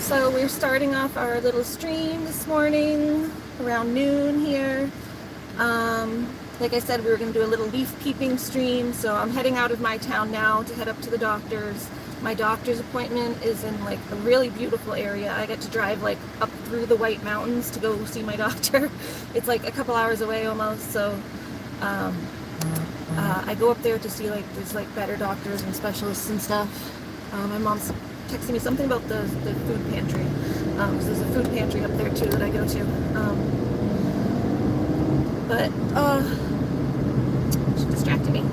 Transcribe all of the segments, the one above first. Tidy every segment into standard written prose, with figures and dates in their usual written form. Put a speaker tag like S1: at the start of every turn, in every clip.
S1: So we're starting off our little stream this morning around noon here. Like I said, we were going to do a little leaf peeping stream, so I'm heading out of my town now to head up to the doctor's. My doctor's appointment is in like a really beautiful area. I get to drive like up through the White Mountains to go see my doctor. It's like a couple hours away almost, so I go up there to see like there's like better doctors and specialists and stuff. My mom's texting me something about the food pantry. So there's a food pantry up there too that I go to. She distracted me.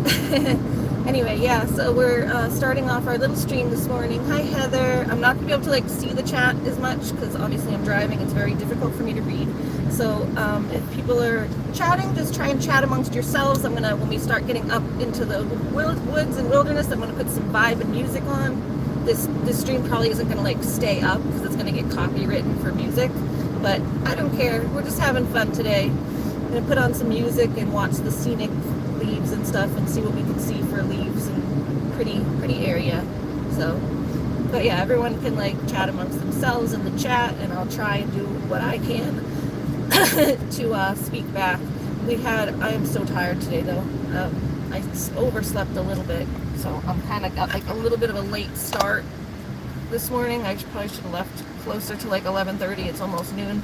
S1: Anyway, yeah, so we're starting off our little stream this morning. Hi, Heather. I'm not going to be able to like see the chat as much because obviously I'm driving. It's very difficult for me to read. So if people are chatting, just try and chat amongst yourselves. I'm going to, when we start getting up into the woods and wilderness, I'm going to put some vibe and music on. This stream probably isn't going to like stay up because it's going to get copywritten for music, but I don't care. We're just having fun today. I'm going to put on some music and watch the scenic leaves and stuff and see what we can see for leaves and pretty area. So, but yeah, everyone can like chat amongst themselves in the chat, and I'll try and do what I can to speak back. I am so tired today though. I overslept a little bit, so I'm kind of got like a little bit of a late start this morning. I probably should have left closer to like 11:30. It's almost noon.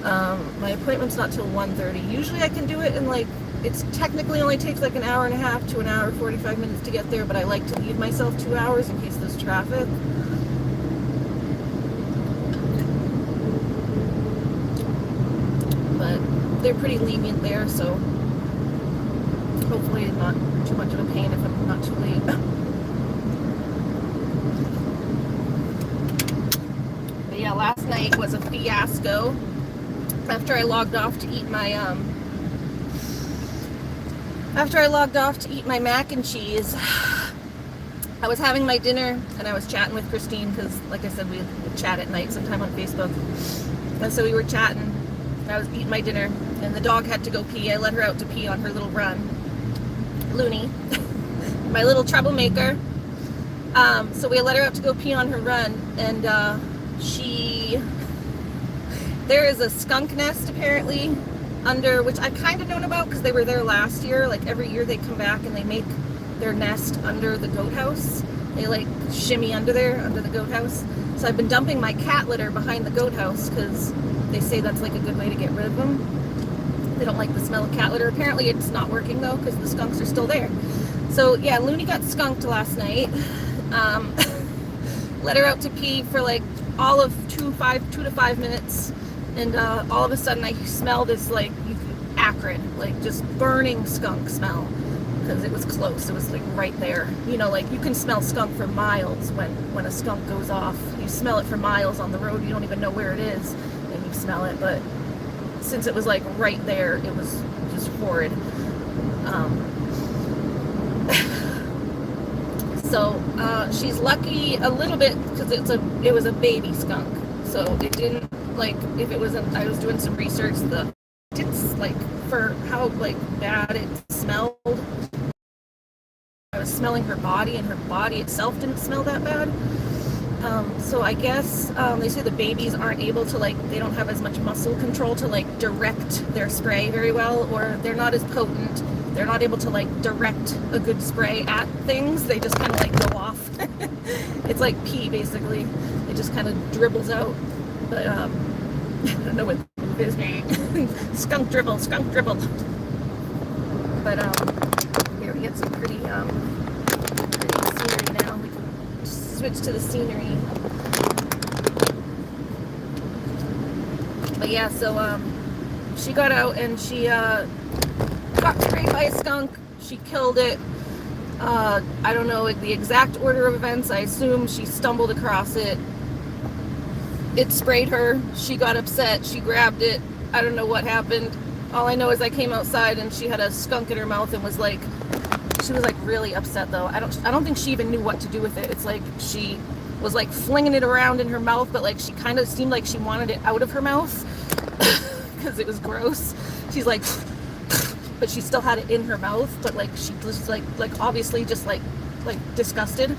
S1: My appointment's not till 1:30. Usually I can do it in like, it's technically only takes like an hour and a half to an hour 45 minutes to get there, but I like to leave myself 2 hours in case there's traffic. But they're pretty lenient there, so hopefully not too much of a pain if I'm not too late. But yeah, last night was a fiasco. After I logged off to eat my mac and cheese, I was having my dinner and I was chatting with Christine because, like I said, we chat at night sometime on Facebook. And so we were chatting. I was eating my dinner and the dog had to go pee. I let her out to pee on her little run. Looney, my little troublemaker. So we let her out to go pee on her run, and there is a skunk nest apparently under, which I've kind of known about because they were there last year. Like every year they come back and they make their nest under the goat house. They like shimmy under there, under the goat house. So I've been dumping my cat litter behind the goat house because they say that's like a good way to get rid of them. They don't like the smell of cat litter. Apparently it's not working though because the skunks are still there. So yeah, Looney got skunked last night. Let her out to pee for like all of 2 to 5 minutes. And all of a sudden I smell this like acrid, like just burning skunk smell because it was close. It was like right there. You know, like you can smell skunk for miles when a skunk goes off. You smell it for miles on the road. You don't even know where it is and you smell it. But since it was like right there, it was just horrid. So she's lucky a little bit because it was a baby skunk. So it didn't, like, if it was I was doing some research, it's like for how like bad it smelled. I was smelling her body and her body itself didn't smell that bad. So I guess they say the babies aren't able to like, they don't have as much muscle control to like direct their spray very well, or they're not as potent. They're not able to like direct a good spray at things. They just kind of like go off. It's like pee basically. It just kind of dribbles out. But I don't know what it is. Skunk dribble. But here we get some pretty scenery now. We can switch to the scenery. But yeah, so she got out and she got sprayed by a skunk. She killed it. I don't know the exact order of events. I assume she stumbled across it. It sprayed her. She got upset. She grabbed it. I don't know what happened. All I know is I came outside and she had a skunk in her mouth and was like, she was like really upset though. I don't think she even knew what to do with it. It's like she was like flinging it around in her mouth, but like she kind of seemed like she wanted it out of her mouth because it was gross. She's like, but she still had it in her mouth, but like she was like obviously just like like disgusted,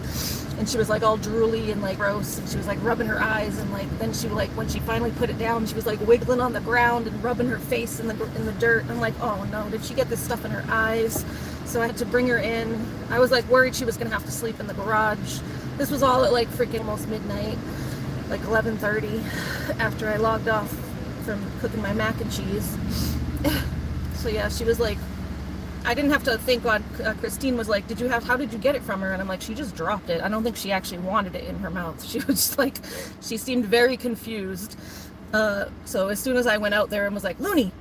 S1: and she was like all drooly and like gross, and she was like rubbing her eyes, and like then she like when she finally put it down, she was like wiggling on the ground and rubbing her face in the dirt. I'm like, oh no, did she get this stuff in her eyes? So I had to bring her in. I was like worried she was gonna have to sleep in the garage. This was all at like freaking almost midnight, like 11:30, after I logged off from cooking my mac and cheese. So yeah, she was like, I didn't have to thank God. Christine was like, how did you get it from her? And I'm like, she just dropped it. I don't think she actually wanted it in her mouth. She was just like, she seemed very confused. So as soon as I went out there and was like, Looney,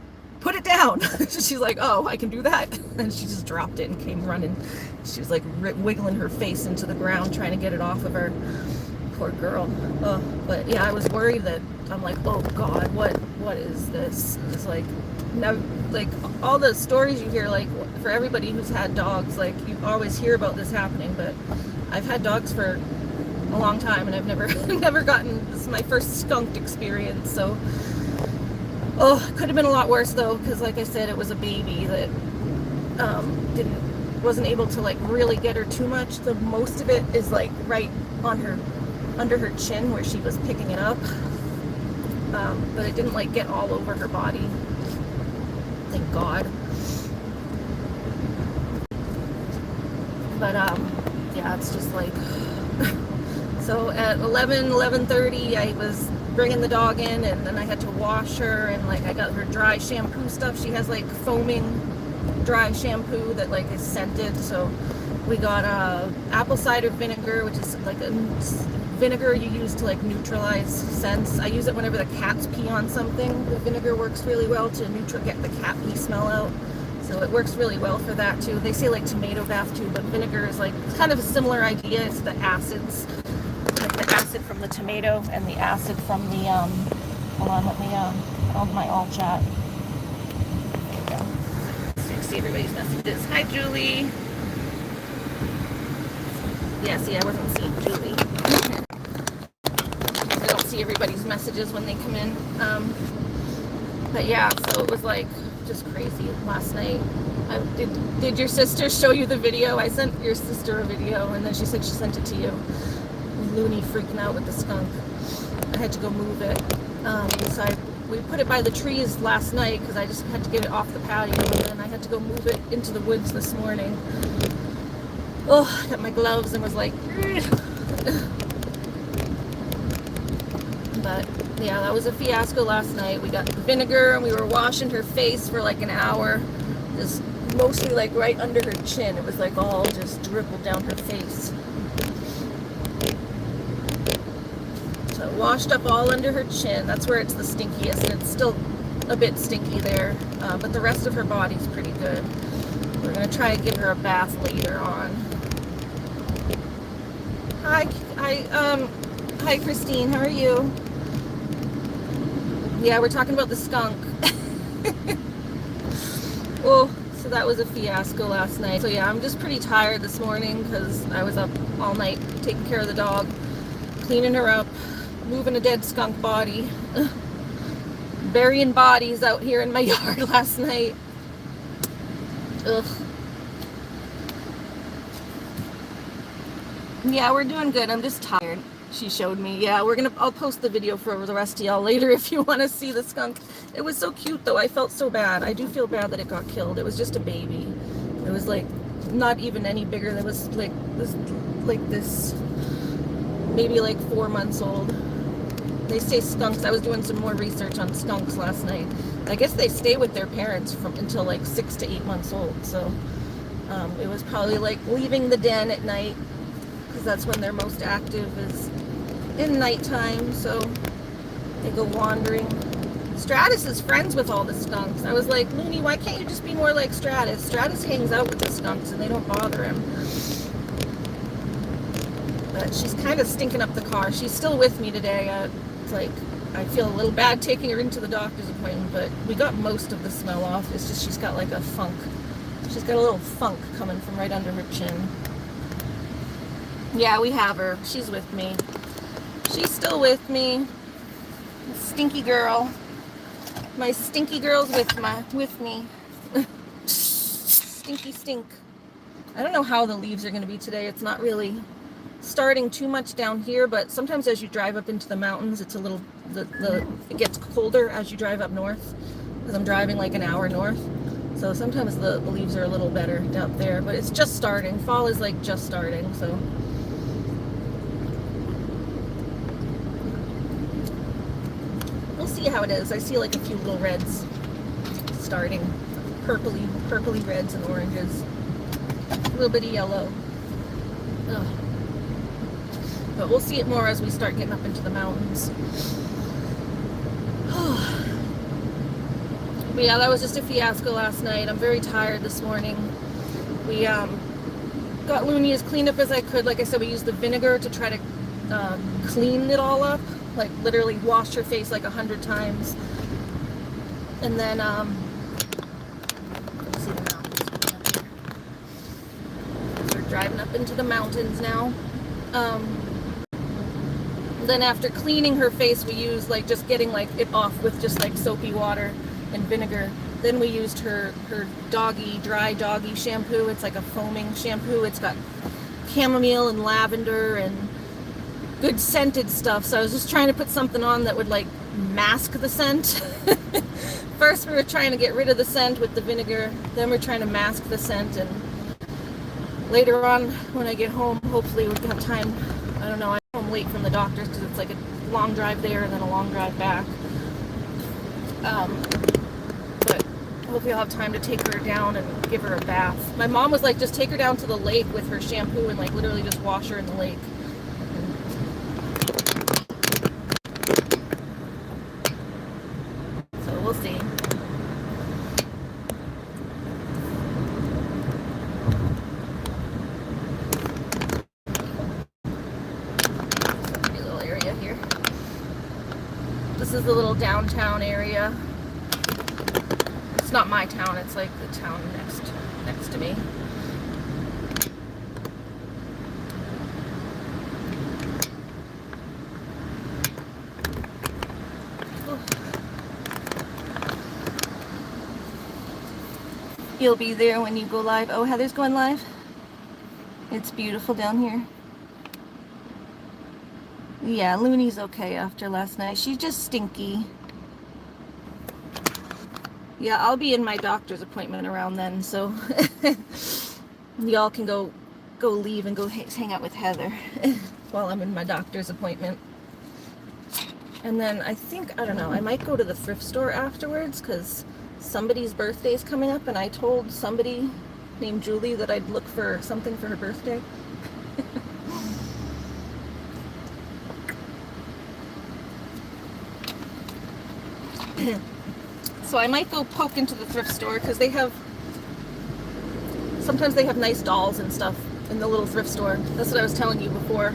S1: put it down. She's like, oh, I can do that. And she just dropped it and came running. She was like wiggling her face into the ground, trying to get it off of her. Poor girl. But yeah, I was worried that, I'm like, oh God, what is this? It's like, now, like all the stories you hear, like for everybody who's had dogs, like you always hear about this happening, but I've had dogs for a long time and I've never never gotten, this is my first skunked experience. So it could have been a lot worse though, because like I said, it was a baby that wasn't able to like really get her too much. The most of it is like right on her, under her chin where she was picking it up, but it didn't like get all over her body, thank God. But yeah, it's just like so at 11:30 I was bringing the dog in, and then I had to wash her, and like I got her dry shampoo stuff. She has like foaming dry shampoo that like is scented, so we got apple cider vinegar, which is like a vinegar you use to like neutralize scents. I use it whenever the cats pee on something. The vinegar works really well to get the cat pee smell out, so it works really well for that too. They say like tomato bath too, but vinegar is like kind of a similar idea. It's the acids, like the acid from the tomato and the acid from the hold on, let me on my all chat. There you go. So you can see everybody's messages. Hi Julie. Yeah, see, I wasn't seeing Julie. I don't see everybody's messages when they come in. But yeah, so it was like just crazy last night. Did your sister show you the video? I sent your sister a video, and then she said she sent it to you. Looney freaking out with the skunk. I had to go move it. So we put it by the trees last night because I just had to get it off the patio, and then I had to go move it into the woods this morning. Oh, I got my gloves and was like, but yeah, that was a fiasco last night. We got vinegar and we were washing her face for like an hour, just mostly like right under her chin. It was like all just dribbled down her face. So washed up all under her chin. That's where it's the stinkiest, and it's still a bit stinky there, but the rest of her body's pretty good. We're gonna try and give her a bath later on. Hi Christine, how are you? Yeah, we're talking about the skunk. Oh, so that was a fiasco last night. So yeah, I'm just pretty tired this morning because I was up all night taking care of the dog, cleaning her up, moving a dead skunk body, burying bodies out here in my yard last night. Ugh. Yeah, we're doing good. I'm just tired. She showed me. Yeah, I'll post the video for the rest of y'all later if you want to see the skunk. It was so cute though. I felt so bad. I do feel bad that it got killed. It was just a baby. It was like not even any bigger. It was like this, maybe like 4 months old. They say skunks. I was doing some more research on skunks last night. I guess they stay with their parents until like 6 to 8 months old. So it was probably like leaving the den at night, because that's when they're most active, is in nighttime, so they go wandering. Stratus is friends with all the skunks. I was like, Looney, why can't you just be more like Stratus? Stratus hangs out with the skunks and they don't bother him. But she's kind of stinking up the car. She's still with me today. It's like, I feel a little bad taking her into the doctor's appointment, but we got most of the smell off. It's just she's got like a funk. She's got a little funk coming from right under her chin. Yeah, we have her. She's with me. She's still with me. Stinky girl. My stinky girl's with me. Stinky stink. I don't know how the leaves are going to be today. It's not really starting too much down here, but sometimes as you drive up into the mountains, it's a little, it gets colder as you drive up north, because I'm driving like an hour north. So sometimes the leaves are a little better up there, but it's just starting. Fall is like just starting, so. We'll see how it is. I see like a few little reds starting, purpley reds and oranges. A little bit of yellow. Ugh. But we'll see it more as we start getting up into the mountains. But yeah, that was just a fiasco last night. I'm very tired this morning. We got Looney as cleaned up as I could. Like I said, we used the vinegar to try to clean it all up. Like literally washed her face like 100 times. And then, let's see the mountains. We're driving up into the mountains now. Then after cleaning her face, we used like just getting like it off with just like soapy water and vinegar. Then we used her dry doggy shampoo. It's like a foaming shampoo. It's got chamomile and lavender and good scented stuff. So I was just trying to put something on that would like mask the scent. First we were trying to get rid of the scent with the vinegar. Then we're trying to mask the scent, and later on when I get home, hopefully we'll have time. I don't know, I'm home late from the doctor's because it's like a long drive there and then a long drive back. But hopefully I'll have time to take her down and give her a bath. My mom was like, just take her down to the lake with her shampoo and like literally just wash her in the lake. So we'll see. This is the little downtown area. It's not my town, it's like the town next to me. You'll be there when you go live. Oh, Heather's going live? It's beautiful down here. Yeah, Looney's okay after last night. She's just stinky. Yeah, I'll be in my doctor's appointment around then, so y'all can go leave and go hang out with Heather while I'm in my doctor's appointment. And then I think, I don't know, I might go to the thrift store afterwards because somebody's birthday is coming up, and I told somebody named Julie that I'd look for something for her birthday. So I might go poke into the thrift store because sometimes they have nice dolls and stuff in the little thrift store. That's what I was telling you before,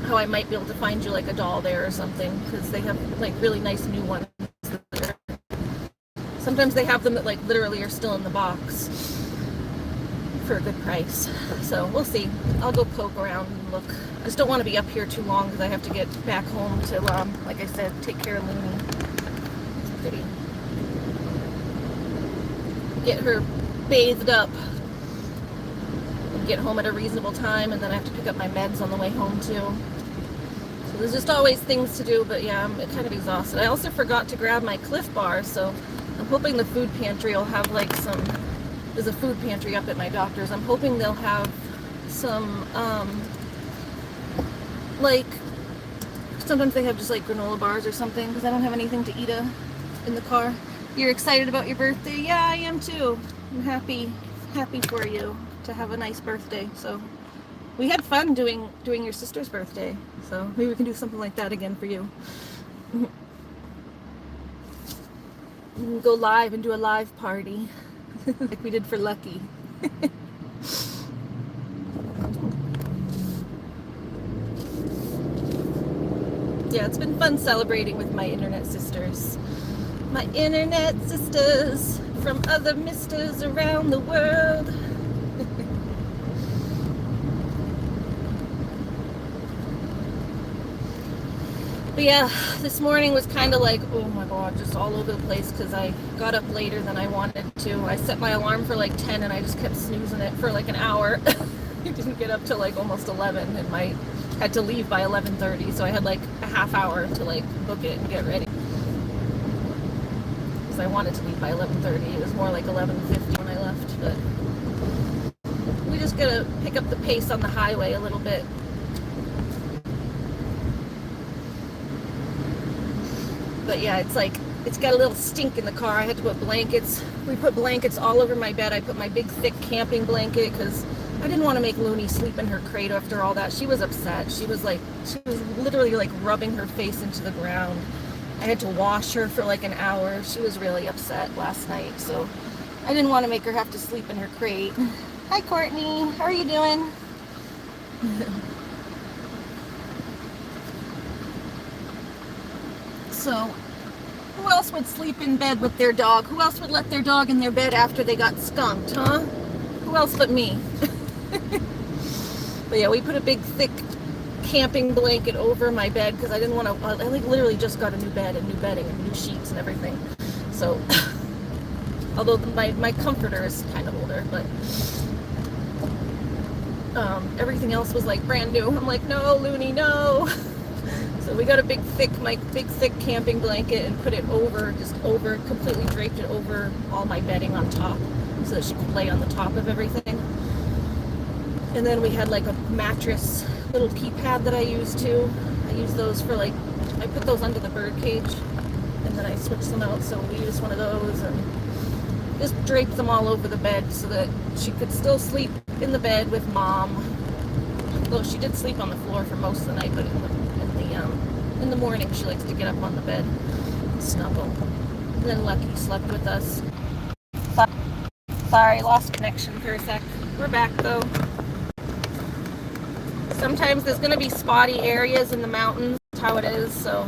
S1: how I might be able to find you like a doll there or something, because they have like really nice new ones. Sometimes they have them that like literally are still in the box for a good price. So we'll see. I'll go poke around and look. I just don't want to be up here too long because I have to get back home to, like I said, take care of Looney. Pretty. Get her bathed up and get home at a reasonable time, and then I have to pick up my meds on the way home too. So there's just always things to do, but yeah, I'm kind of exhausted. I also forgot to grab my Cliff Bar, so I'm hoping the food pantry will have like some, there's a food pantry up at my doctor's. I'm hoping they'll have some, like, sometimes they have just like granola bars or something, because I don't have anything to eat in the car. You're excited about your birthday? Yeah, I am too. I'm happy for you to have a nice birthday. So we had fun doing your sister's birthday, so maybe we can do something like that again for you. We can go live and do a live party like we did for Lucky. Yeah, it's been fun celebrating with my internet sisters. My internet sisters from other misters around the world. But yeah, this morning was kind of like, oh my god, just all over the place because I got up later than I wanted to. I set my alarm for like 10 and I just kept snoozing it for like an hour. I didn't get up till like almost 11 and had to leave by 11:30, so I had like a half hour to like book it and get ready. Because I wanted to leave by 11:30. It was more like 11:50 when I left, but we just gotta pick up the pace on the highway a little bit. But yeah, it's got a little stink in the car. I had to put blankets. We put blankets all over my bed. I put my big thick camping blanket because I didn't want to make Looney sleep in her crate after all that. She was upset. She was literally like rubbing her face into the ground. I had to wash her for like an hour. She was really upset last night, so I didn't want to make her have to sleep in her crate. Hi, Courtney. How are you doing? So, who else would sleep in bed with their dog? Who else would let their dog in their bed after they got skunked, huh? Who else but me? But yeah, we put a big, thick camping blanket over my bed because I didn't want to. I literally just got a new bed and new bedding and new sheets and everything. So, although my comforter is kind of older, but everything else was like brand new. I'm like, no, Looney, no. So we got a big thick camping blanket and put it completely draped it over all my bedding on top so that she could lay on the top of everything. And then we had like a mattress, little pee pad that I used too. I use those for I put those under the bird cage and then I switch them out, so we use one of those and just draped them all over the bed so that she could still sleep in the bed with Mom. Though she did sleep on the floor for most of the night, but in the morning she likes to get up on the bed and snuggle. And then Lucky slept with us. Sorry, lost connection for a sec. We're back though. Sometimes there's going to be spotty areas in the mountains. That's how it is. So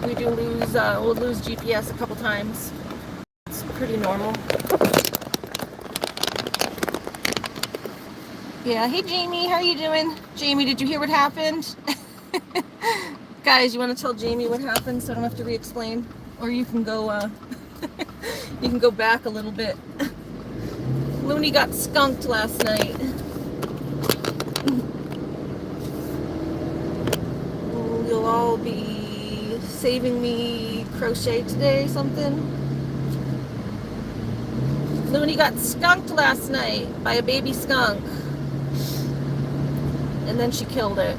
S1: we do lose, we'll lose GPS a couple times. It's pretty normal. Yeah, hey Jamie, how are you doing? Jamie, did you hear what happened? Guys, you want to tell Jamie what happened so I don't have to re-explain? Or you can go, you can go back a little bit. Looney got skunked last night. You'll all be saving me crochet today, something? Looney got skunked last night by a baby skunk. And then she killed it.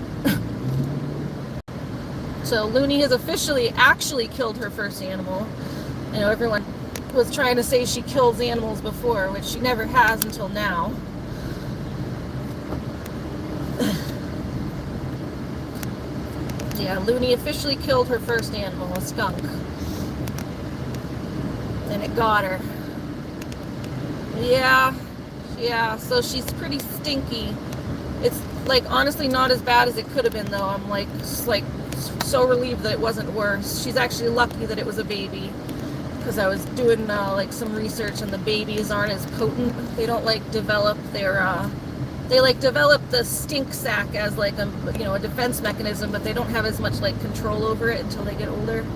S1: So Looney has actually killed her first animal. I know everyone was trying to say she kills animals before, which she never has until now. Yeah, Looney officially killed her first animal, a skunk. And it got her. Yeah, so she's pretty stinky. It's honestly not as bad as it could have been though. I'm so relieved that it wasn't worse. She's actually lucky that it was a baby, because I was doing some research and the babies aren't as potent. They don't develop their they develop the stink sac as a defense mechanism, but they don't have as much control over it until they get older.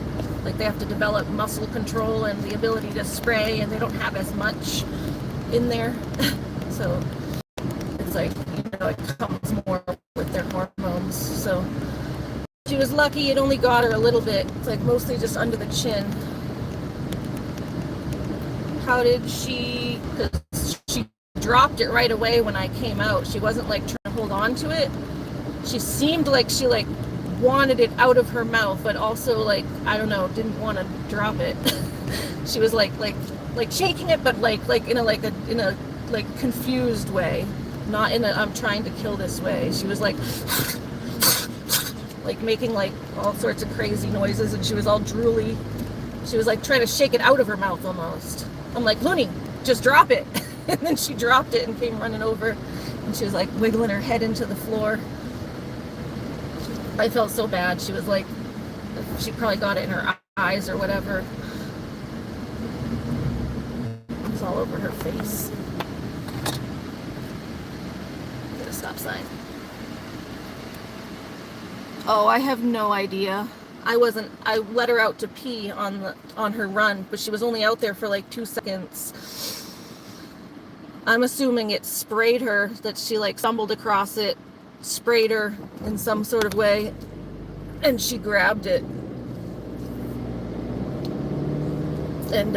S1: They have to develop muscle control and the ability to spray, and they don't have as much in there. So it's it comes more with their hormones. So she was lucky it only got her a little bit. It's mostly just under the chin. How did she, because she dropped it right away when I came out. She wasn't trying to hold on to it. She seemed like she wanted it out of her mouth, but also I don't know, didn't want to drop it. She was shaking it, but in a confused way, not in a I'm trying to kill this way. She was making all sorts of crazy noises, and she was all drooly. She was trying to shake it out of her mouth almost. I'm like, Looney, just drop it. And then she dropped it and came running over, and she was wiggling her head into the floor. I felt so bad. She was she probably got it in her eyes or whatever. It was all over her face. Get a stop sign. Oh, I have no idea. I let her out to pee on her run, but she was only out there for like 2 seconds. I'm assuming it sprayed her, that she like stumbled across it, sprayed her in some sort of way, and she grabbed it. And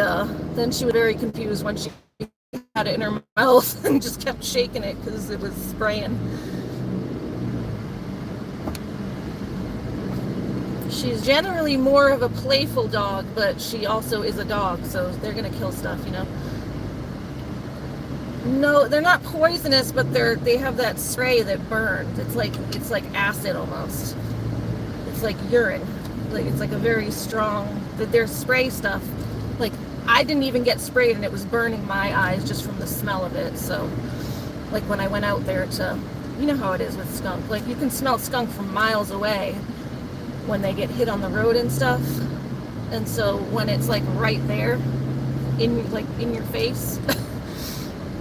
S1: then she was very confused when she had it in her mouth and just kept shaking it because it was spraying. She's generally more of a playful dog, but she also is a dog, so they're gonna kill stuff, you know. No, they're not poisonous, but they have that spray that burns. It's like acid almost. It's like urine. Like it's like a very strong. Their spray stuff. Like I didn't even get sprayed, and it was burning my eyes just from the smell of it. So, like when I went out there to, you know how it is with skunk. Like you can smell skunk from miles away when they get hit on the road and stuff. And so when it's like right there, in your face.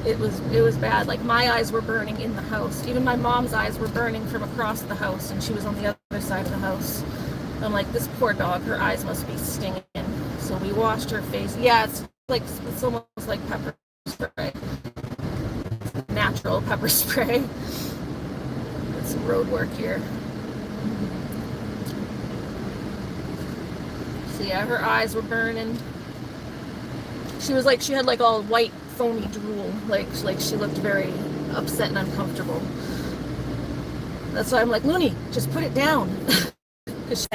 S1: It was bad. Like my eyes were burning in the house. Even my mom's eyes were burning from across the house, and she was on the other side of the house. I'm like, this poor dog, her eyes must be stinging. So we washed her face. Yeah, it's almost like pepper spray. It's natural pepper spray. It's some road work here. So yeah, her eyes were burning. She had like all white foamy drool, like she looked very upset and uncomfortable. That's why I'm like, Looney, just put it down. Because she's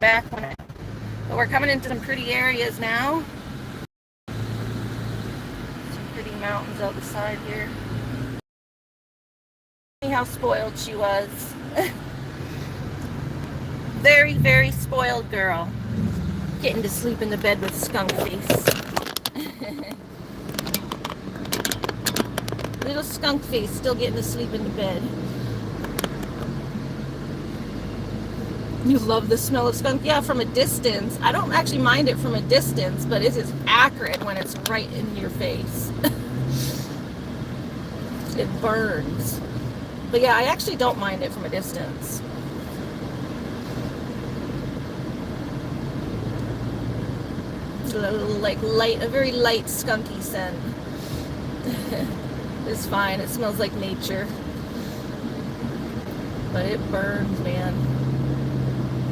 S1: back on it. But we're coming into some pretty areas now. Some pretty mountains out the side here. See how spoiled she was. Very, very spoiled girl. Getting to sleep in the bed with skunk face. Little skunk face still getting to sleep in the bed. You love the smell of skunk? Yeah, from a distance. I don't actually mind it from a distance, but it is acrid when it's right in your face. It burns. But yeah, I actually don't mind it from a distance. A very light skunky scent. It's fine. It smells like nature. But it burns, man.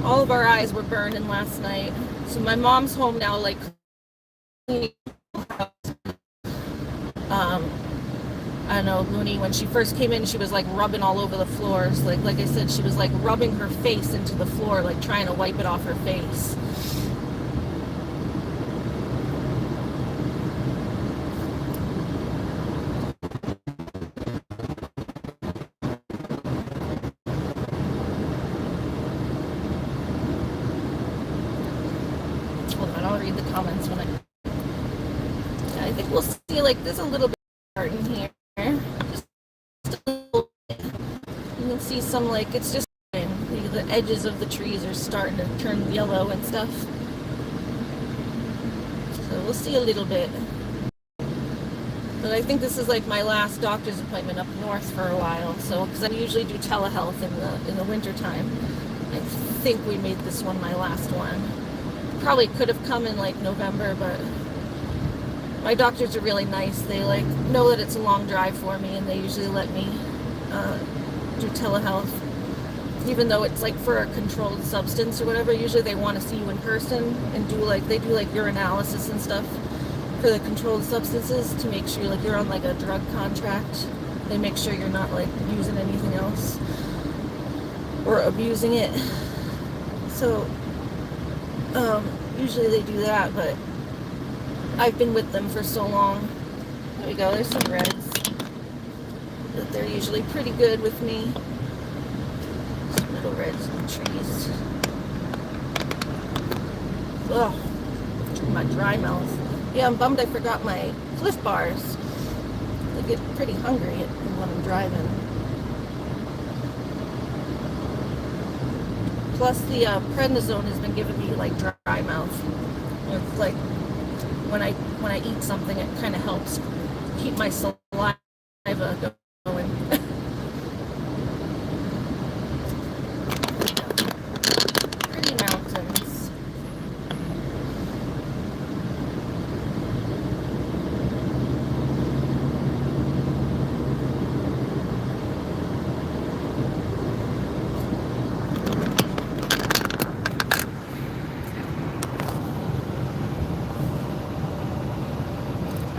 S1: All of our eyes were burning last night. So my mom's home now, like, I don't know, Looney, when she first came in, she was like rubbing all over the floors. Like I said, she was like rubbing her face into the floor, like trying to wipe it off her face. Comments when I think we'll see, like, there's a little bit of art in here. Just a little bit. You can see some, like, it's just the edges of the trees are starting to turn yellow and stuff. So we'll see a little bit. But I think this is like my last doctor's appointment up north for a while. So, because I usually do telehealth in the winter time. I think we made this one my last one. Probably could have come in like November, but my doctors are really nice. They like know that it's a long drive for me, and they usually let me do telehealth, even though it's like for a controlled substance or whatever. Usually they want to see you in person and do like urinalysis and stuff for the controlled substances to make sure like you're on like a drug contract. They make sure you're not like using anything else or abusing it. So usually they do that, but I've been with them for so long. There we go, there's some reds. But they're usually pretty good with me. Some little reds in the trees. Ugh, my dry mouth. Yeah, I'm bummed I forgot my Cliff Bars. I get pretty hungry when I'm driving. Plus the prednisone has been giving me like dry mouth. It's like when I eat something, it kind of helps keep my saliva going. Pretty mountains.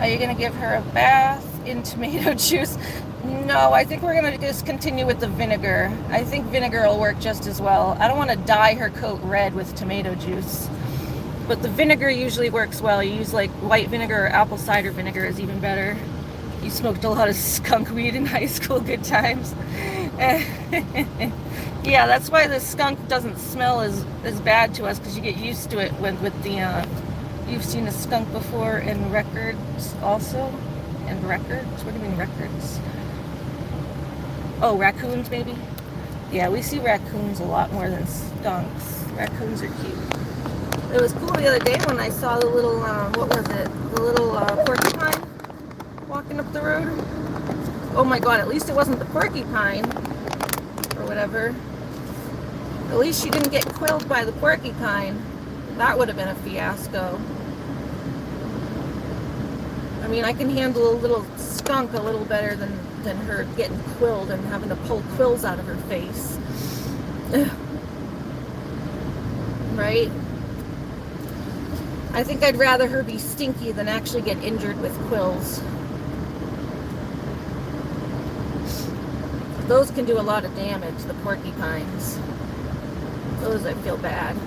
S1: Are you going to give her a bath in tomato juice? No, I think we're going to just continue with the vinegar. I think vinegar will work just as well. I don't want to dye her coat red with tomato juice. But the vinegar usually works well. You use like white vinegar or apple cider vinegar is even better. You smoked a lot of skunk weed in high school, good times. Yeah, that's why the skunk doesn't smell as bad to us, because you get used to it with the, you've seen a skunk before in records also? In records? What do you mean records? Oh, raccoons maybe? Yeah, we see raccoons a lot more than skunks. Raccoons are cute. It was cool the other day when I saw the little, what was it? The little porcupine walking up the road. Oh my god, at least it wasn't the porcupine or whatever. At least she didn't get quilled by the porcupine. That would have been a fiasco. I mean, I can handle a little skunk a little better than her getting quilled and having to pull quills out of her face. Right? I think I'd rather her be stinky than actually get injured with quills. Those can do a lot of damage, the porcupines. Those I feel bad.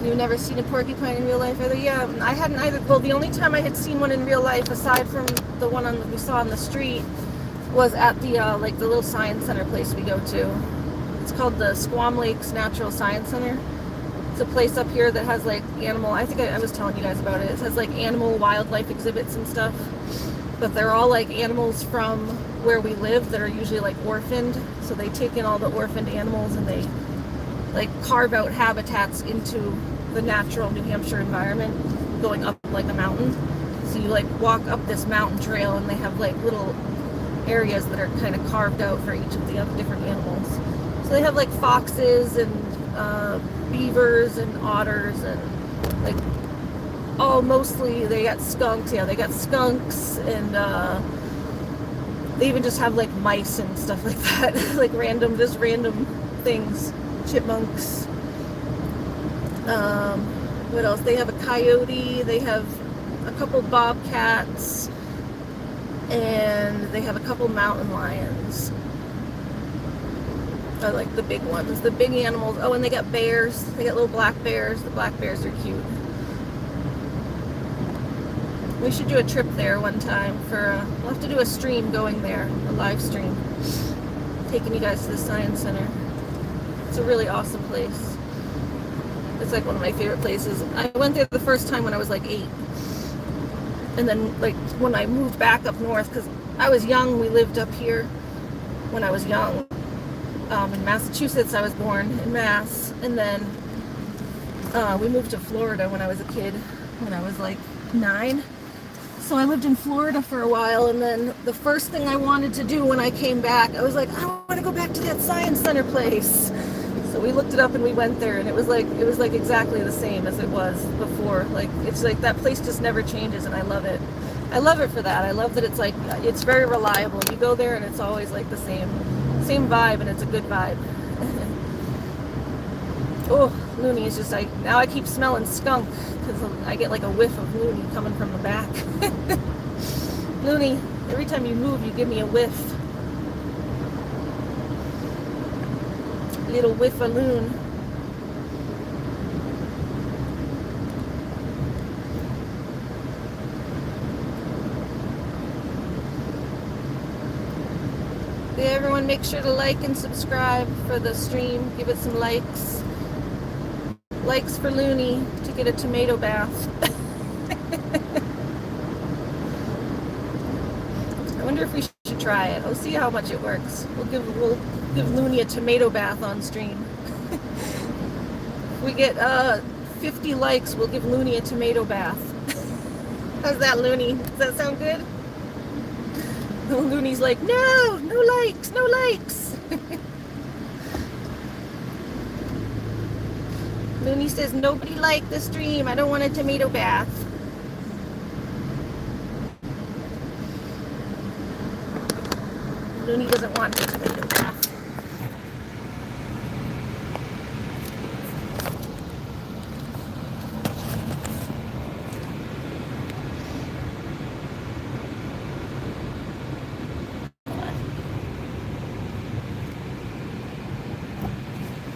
S1: You've never seen a porcupine in real life either? Yeah, I hadn't either. Well, the only time I had seen one in real life, aside from the one we saw on the street, was at the like the little science center place we go to. It's called the Squam Lakes Natural Science Center. It's a place up here that has like animal. I think I was telling you guys about it. It has like animal wildlife exhibits and stuff, but they're all like animals from where we live that are usually like orphaned. So they take in all the orphaned animals and they like carve out habitats into the natural New Hampshire environment, going up like a mountain. So you like walk up this mountain trail and they have like little areas that are kind of carved out for each of the other different animals. So they have like foxes and beavers and otters and like, oh, mostly they got skunks. Yeah, they got skunks, and they even just have like mice and stuff like that. Like just random things. Chipmunks. What else? They have a coyote. They have a couple bobcats, and they have a couple mountain lions. I like the big ones, the big animals. Oh, and they got bears. They got little black bears. The black bears are cute. We should do a trip there one time for, we'll have to do a stream going there, a live stream, taking you guys to the science center. It's a really awesome place. It's like one of my favorite places. I went there the first time when I was like 8. And then like when I moved back up north, because I was young, we lived up here when I was young. In Massachusetts, I was born in Mass. And then we moved to Florida when I was a kid, when I was like 9. So I lived in Florida for a while, and then the first thing I wanted to do when I came back, I was like, I want to go back to that science center place. So we looked it up and we went there, and it was like exactly the same as it was before. Like, it's like that place just never changes, and I love it. I love it for that. I love that it's like, it's very reliable. You go there and it's always like the same vibe, and it's a good vibe. Oh, Looney is just like, now I keep smelling skunk because I get like a whiff of Looney coming from the back. Looney, every time you move, you give me a whiff. Little whiff of loon. Yeah, everyone make sure to like and subscribe for the stream. Give it some likes. Likes for Looney to get a tomato bath. I wonder if we should try it. We'll see how much it works. We'll give Looney a tomato bath on stream. If we get 50 likes, we'll give Looney a tomato bath. How's that, Looney? Does that sound good? Looney's like, no likes, no likes. Looney says, nobody liked the stream. I don't want a tomato bath. Looney doesn't want the tomato bath.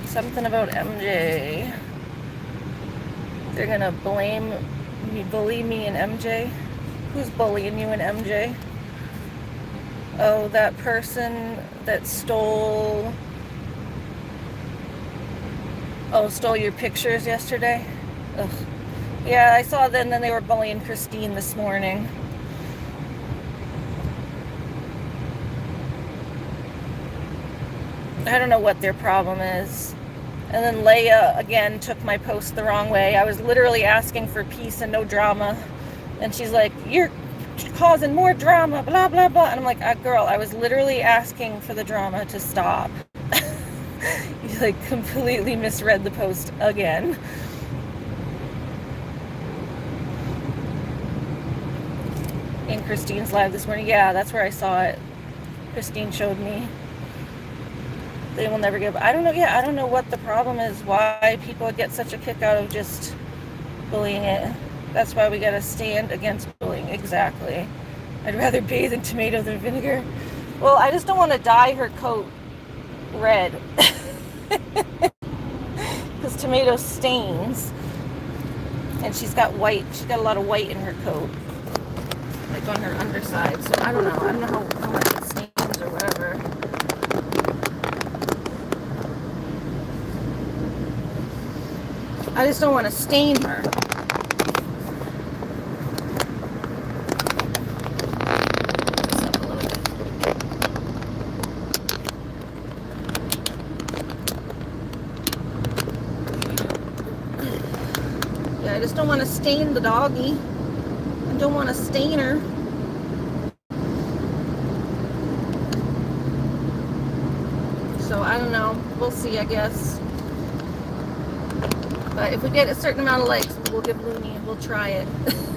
S1: Something about MJ. They're gonna bully me and MJ. Who's bullying you and MJ? Oh, that person that stole your pictures yesterday? Ugh. Yeah, I saw them, then they were bullying Christine this morning. I don't know what their problem is. And then Leia, again, took my post the wrong way. I was literally asking for peace and no drama. And she's like, you're causing more drama, blah, blah, blah. And I'm like, girl, I was literally asking for the drama to stop. You like completely misread the post again. In Christine's live this morning. Yeah, that's where I saw it. Christine showed me. They will never give. I don't know. Yeah, I don't know what the problem is. Why people get such a kick out of just bullying it. That's why we gotta stand against bullying. Exactly. I'd rather bathe in tomato than vinegar. Well, I just don't want to dye her coat red. Because tomato stains. And she's got white. She's got a lot of white in her coat. Like on her underside. So I don't know. I don't know how much it stains or whatever. I just don't want to stain her. Yeah, I just don't want to stain the doggy. I don't want to stain her. So I don't know. We'll see, I guess. But if we get a certain amount of likes, we'll give Looney, we'll try it.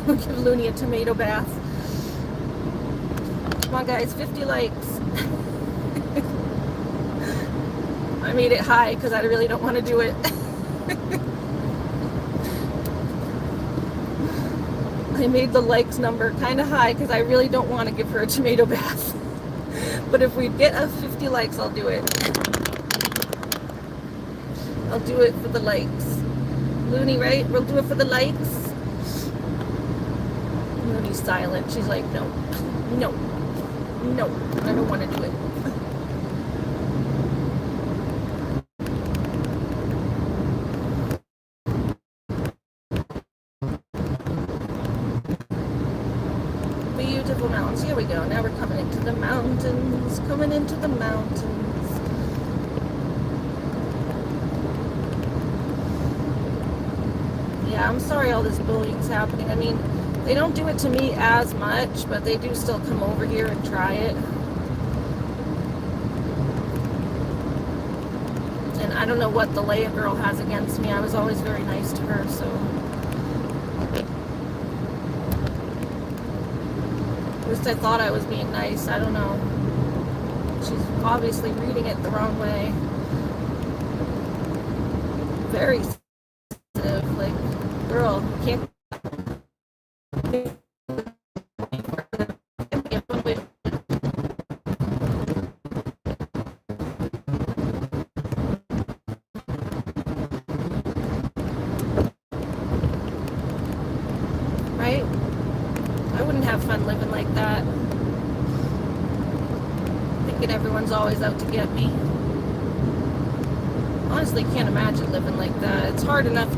S1: We'll give Looney a tomato bath. Come on, guys, 50 likes. I made it high because I really don't want to do it. I made the likes number kind of high because I really don't want to give her a tomato bath. But if we get a 50 likes, I'll do it. I'll do it for the likes. Looney, right? We'll do it for the likes. Looney's silent. She's like, no, no, no, I don't want to do it. Beautiful mountains. Here we go. Now we're coming into the mountains. Coming into the mountains. Yeah, I'm sorry all this bullying's happening. I mean, they don't do it to me as much, but they do still come over here and try it. And I don't know what the Leia girl has against me. I was always very nice to her, so. At least I thought I was being nice. I don't know. She's obviously reading it the wrong way. Very sensitive. Like, girl, can't. Right? I wouldn't have fun living like that. Thinking everyone's always out to get me. Honestly, can't imagine living like that. It's hard enough.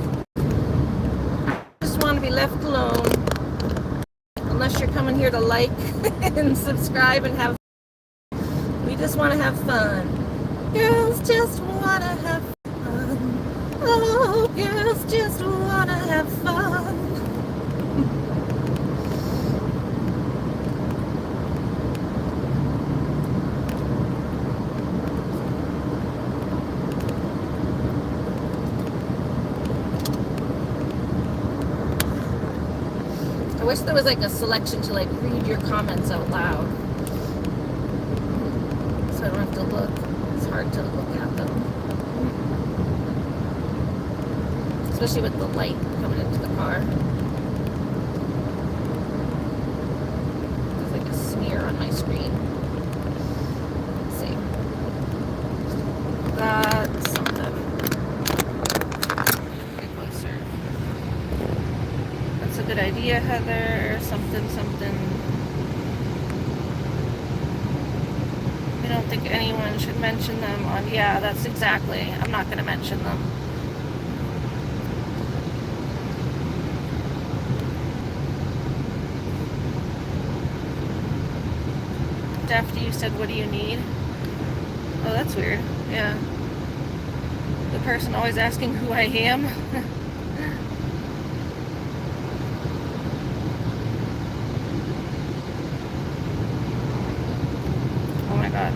S1: Just want to be left alone. Unless you're coming here to like and subscribe and have. We just want to have fun. Girls just want to have fun. Oh, girls just want to have fun. I wish there was like a selection to like read your comments out loud, so I don't have to look. It's hard to look at them, especially with the light coming into the car. There's like a smear on my screen. Let's see. That's something. Get closer. That's a good idea, Heather. Something. I don't think anyone should mention them on. Yeah, that's exactly. I'm not going to mention them. Daphne, you said, what do you need? Oh, that's weird. Yeah. The person always asking who I am. Oh my god.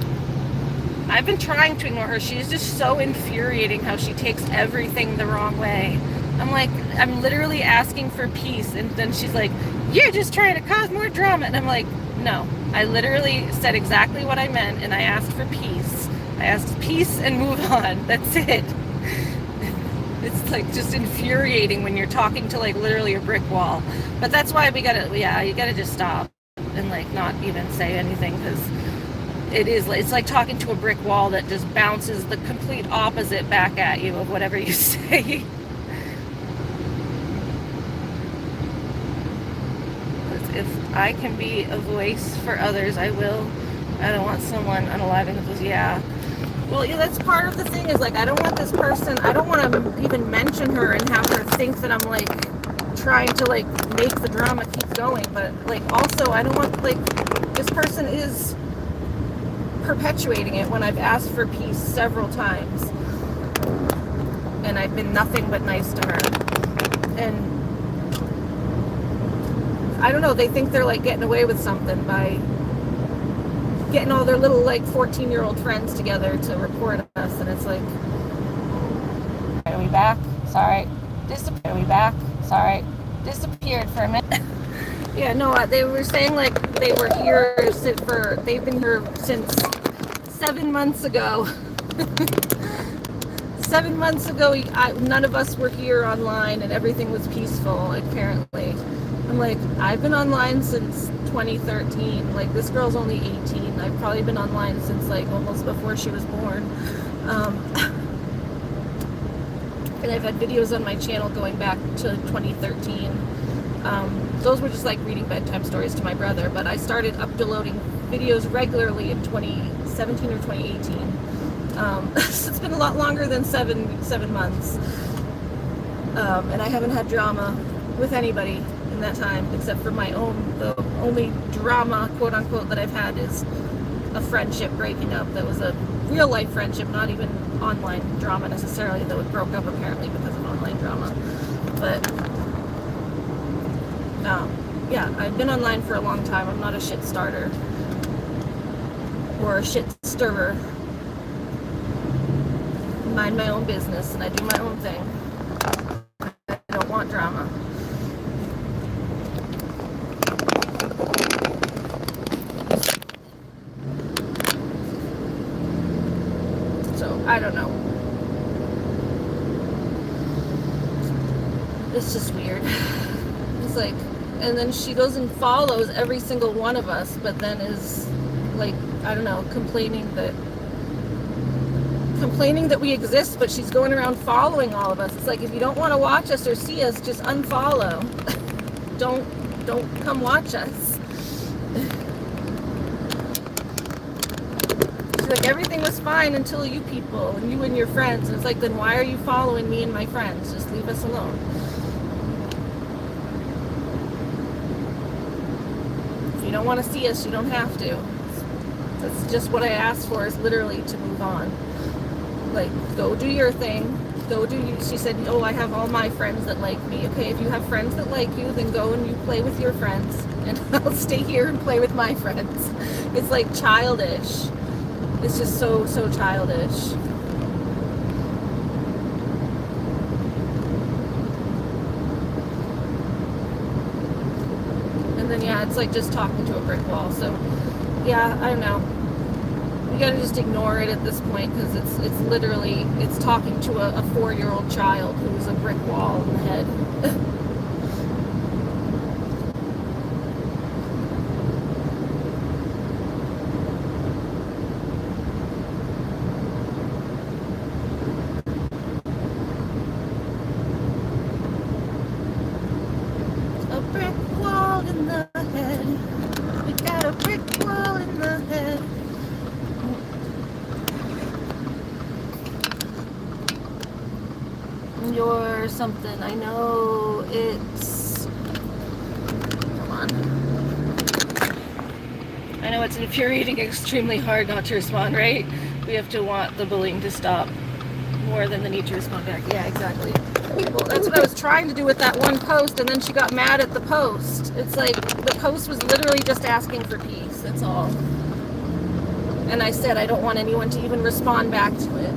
S1: I've been trying to ignore her. She's just so infuriating how she takes everything the wrong way. I'm like, I'm literally asking for peace, and then she's like, you're just trying to cause more drama. And I'm like, no, I literally said exactly what I meant, and I asked for peace. I asked peace and move on. That's it. It's like just infuriating when you're talking to like literally a brick wall. But that's why we gotta, yeah, you gotta just stop and like not even say anything, because it's like talking to a brick wall that just bounces the complete opposite back at you of whatever you say. If I can be a voice for others, I will. I don't want someone unaliving who goes, yeah. Well, yeah, that's part of the thing, is like, I don't want this person, I don't want to even mention her and have her think that I'm like trying to like make the drama keep going. But like, also, I don't want, like, this person is perpetuating it when I've asked for peace several times, and I've been nothing but nice to her. And I don't know, they think they're like getting away with something by getting all their little like 14-year-old friends together to report us, and it's like, are we back? Sorry. Are we back? Sorry. Disappeared for a minute. Yeah, no, they were saying like they were here they've been here since 7 months ago. 7 months ago, none of us were here online and everything was peaceful, apparently. I'm like, I've been online since 2013. Like, this girl's only 18. I've probably been online since like almost before she was born. And I've had videos on my channel going back to 2013. Those were just like reading bedtime stories to my brother, but I started uploading videos regularly in 2017 or 2018. So it's been a lot longer than seven months. And I haven't had drama with anybody in that time, except for my own. The only drama, quote unquote, that I've had is a friendship breaking up. That was a real life friendship, not even online drama necessarily, though it broke up apparently because of online drama. But yeah, I've been online for a long time. I'm not a shit starter or a shit stirrer. Mind my own business, and I do my own thing. I don't want drama. So, I don't know. It's just weird. It's like, and then she goes and follows every single one of us, but then is like, I don't know, complaining that we exist, but she's going around following all of us. It's like, if you don't want to watch us or see us, just unfollow. Don't come watch us. She's like, everything was fine until you people and you and your friends. And it's like, then why are you following me and my friends? Just leave us alone. If you don't want to see us, you don't have to. That's just what I asked for, is literally to move on. Like, go do your thing. Go do you. She said, oh, I have all my friends that like me. Okay, if you have friends that like you, then go and you play with your friends. And I'll stay here and play with my friends. It's like childish. It's just so childish. yeah, it's like just talking to a brick wall. So yeah, I don't know. You gotta just ignore it at this point, because it's literally, it's talking to a 4-year-old child who's a brick wall in the head. A brick wall in the head. We got a brick wall in the head. You're something. I know it's. Come on. I know it's infuriating, extremely hard not to respond, right? We have to want the bullying to stop more than the need to respond back. Yeah, exactly. Well, that's what I was trying to do with that one post, and then she got mad at the post. It's like, the post was literally just asking for peace, that's all. And I said I don't want anyone to even respond back to it.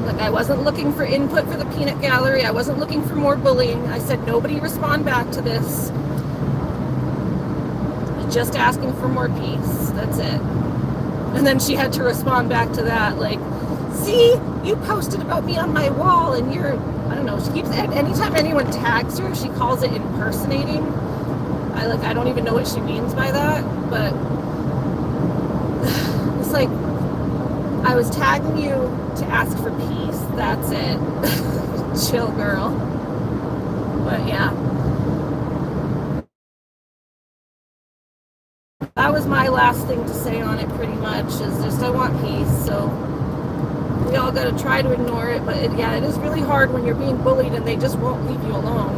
S1: Like, I wasn't looking for input for the peanut gallery. I wasn't looking for more bullying. I said nobody respond back to this. Just asking for more peace. That's it. And then she had to respond back to that, like, see, you posted about me on my wall, and you're, I don't know, she keeps, anytime anyone tags her, she calls it impersonating. I don't even know what she means by that, but it's like, I was tagging you to ask for peace, that's it. Chill, girl. But yeah. That was my last thing to say on it, pretty much, is just I want peace. So we all got to try to ignore it, but it is really hard when you're being bullied and they just won't leave you alone.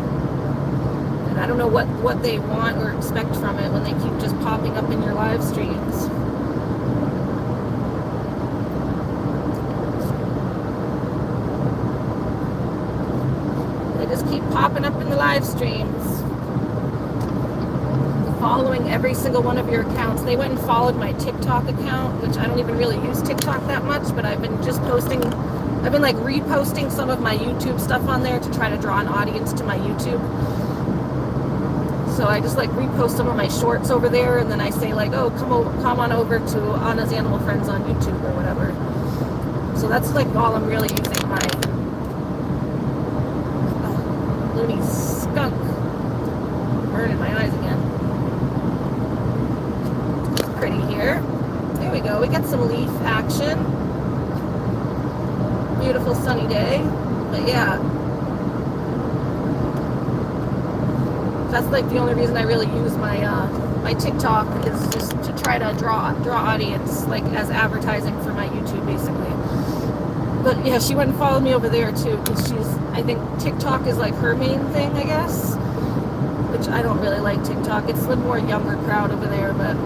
S1: And I don't know what they want or expect from it when they keep just popping up in your live streams. They just keep popping up in the live streams, following every single one of your accounts. They went and followed my TikTok account, which I don't even really use TikTok that much, but I've been just posting, I've been like reposting some of my YouTube stuff on there to try to draw an audience to my YouTube. So I just like repost some of my shorts over there, and then I say like, oh, come on over to Anna's Animal Friends on YouTube or whatever. So that's like all I'm really using my loony skunk. Burning my eyes again. Pretty here. There we go. We got some leaf action. Beautiful sunny day. But yeah, that's like the only reason I really use my my TikTok, is just to try to draw audience, like as advertising for my YouTube, basically. But yeah, she went and followed me over there too, because I think TikTok is like her main thing, I guess. Which I don't really like TikTok. It's a more younger crowd over there, but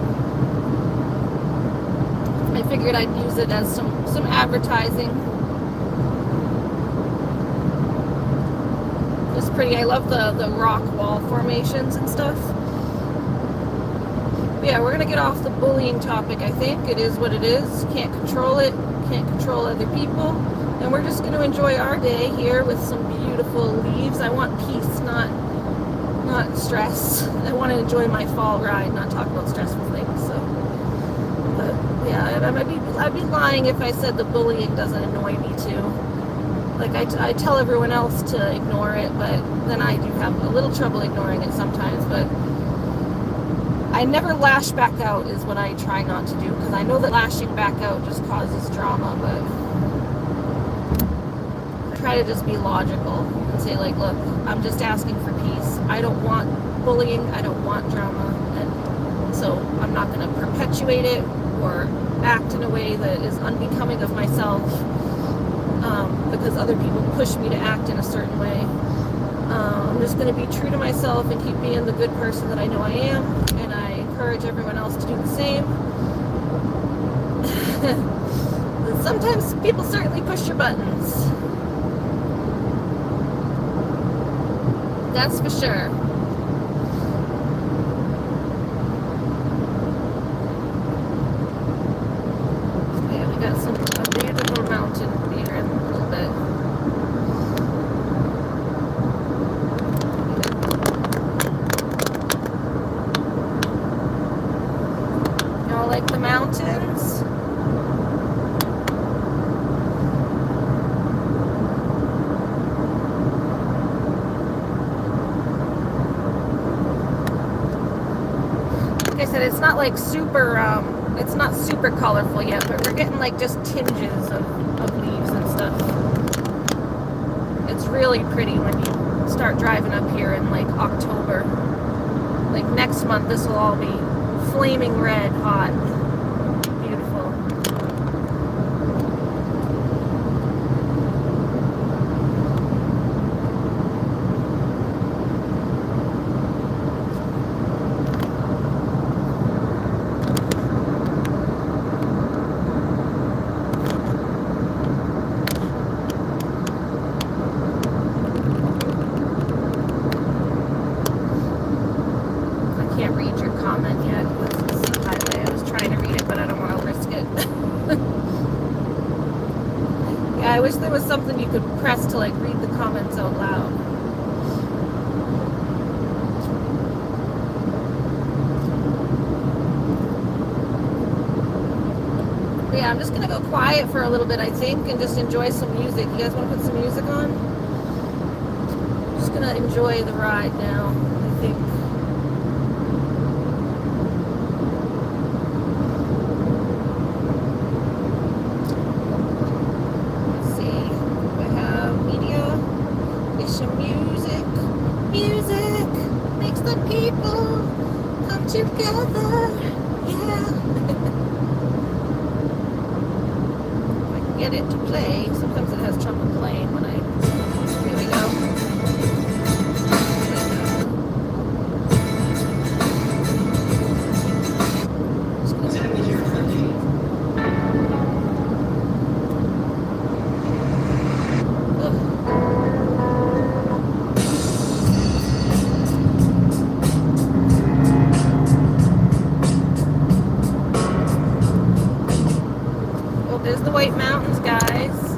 S1: I figured I'd use it as some advertising. It's pretty. I love the rock wall formations and stuff. But yeah, we're gonna get off the bullying topic. I think it is what it is. Can't control it. Can't control other people. And we're just gonna enjoy our day here with some beautiful leaves. I want peace, not stress. I want to enjoy my fall ride, not talk about stressful things. So, but yeah, I'd be lying if I said the bullying doesn't annoy me too. Like I tell everyone else to ignore it, but then I do have a little trouble ignoring it sometimes. But I never lash back out is what I try not to do, because I know that lashing back out just causes drama. But I try to just be logical and say like, look, I'm just asking for peace. I don't want bullying. I don't want drama. And so I'm not going to perpetuate it or act in a way that is unbecoming of myself, because other people push me to act in a certain way. I'm just going to be true to myself and keep being the good person that I know I am, and I encourage everyone else to do the same. Sometimes people certainly push your buttons. That's for sure. Yeah, we got a beautiful mountain here in a little bit. like the mountains. Like I said, it's not like super, it's not super colorful yet, but we're getting like just tinges of leaves and stuff. It's really pretty when you start driving up here in like October. Like next month, this will all be flaming red, hot, beautiful. Can't read your comment yet. This is the highway. I was trying to read it, but I don't want to risk it. Yeah, I wish there was something you could press to like read the comments out loud. But yeah, I'm just gonna go quiet for a little bit, I think, and just enjoy some music. You guys want to put some music on? I'm just gonna enjoy the ride now, I think. Music makes the people come together. Yeah. If I can get it to play. Sometimes it has trouble playing when I. Here we go. There's the White Mountains, guys.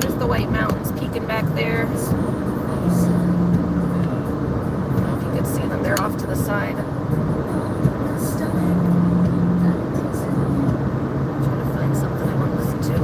S1: There's the White Mountains peeking back there. I don't know if you can see them. They're off to the side. I'm trying to find something I want to listen to.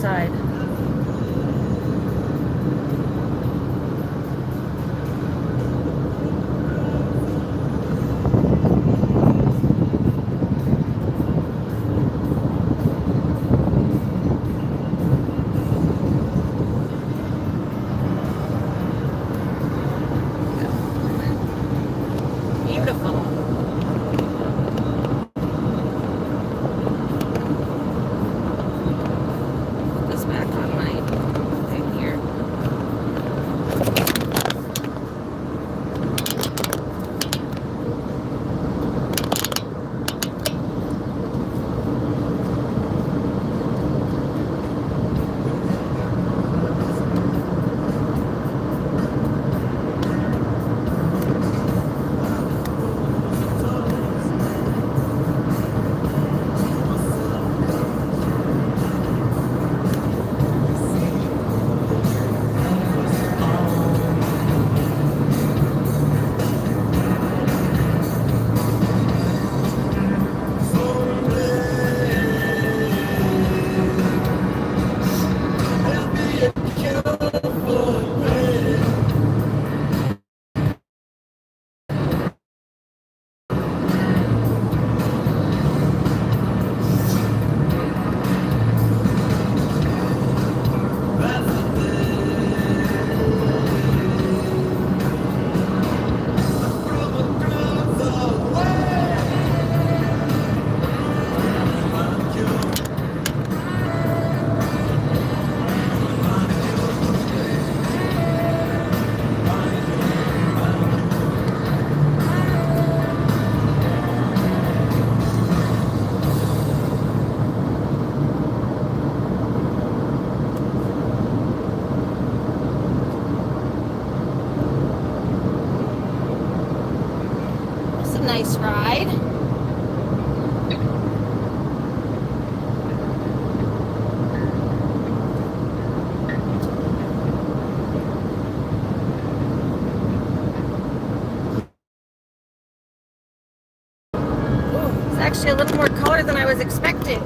S1: Side. Beautiful. nice ride. It's actually a little more color than I was expecting.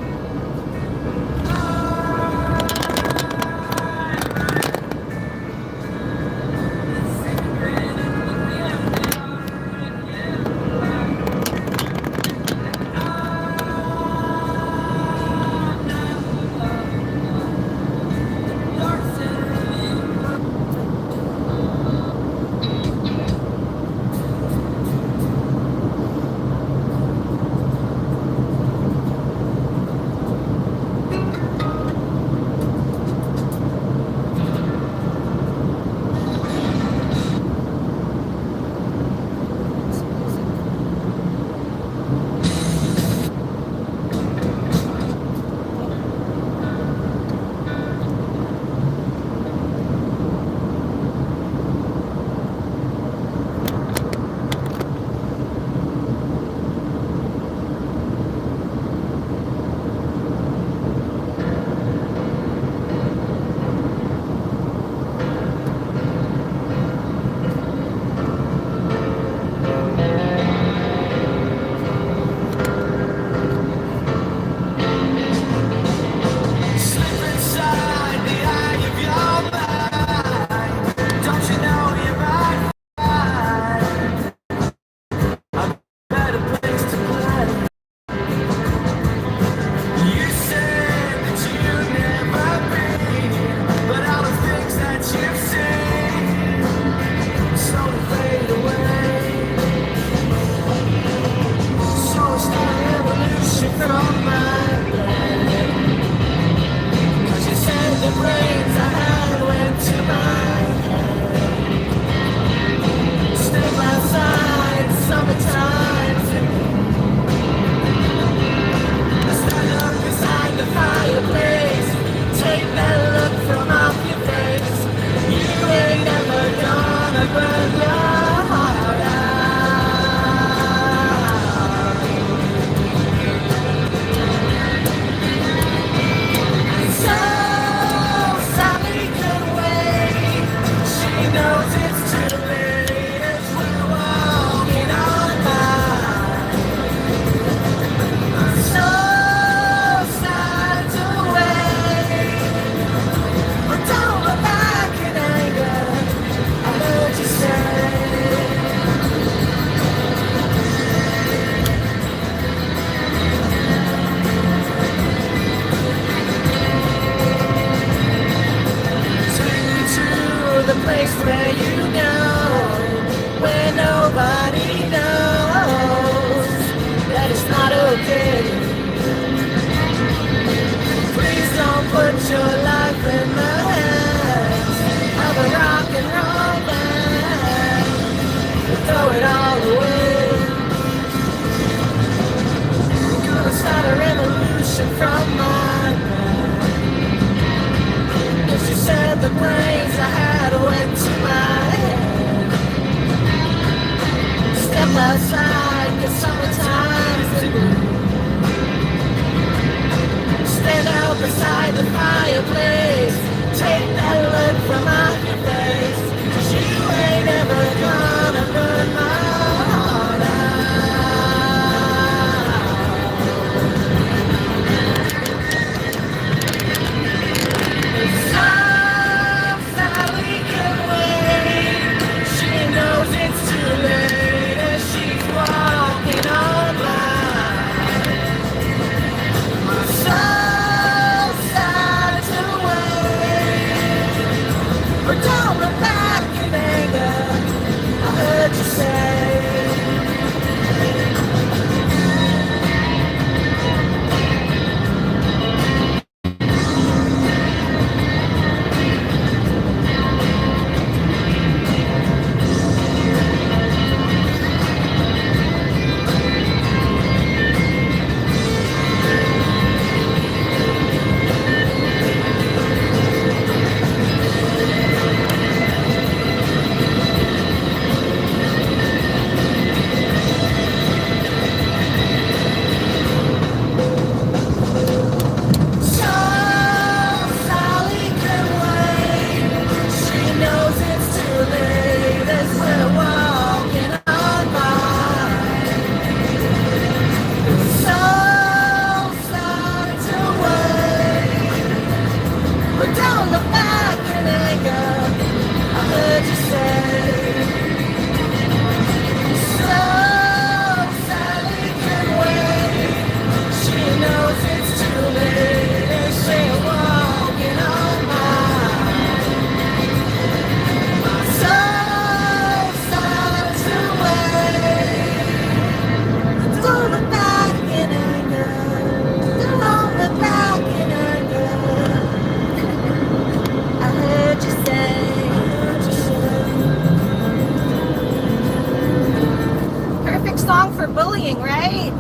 S1: bullying, right?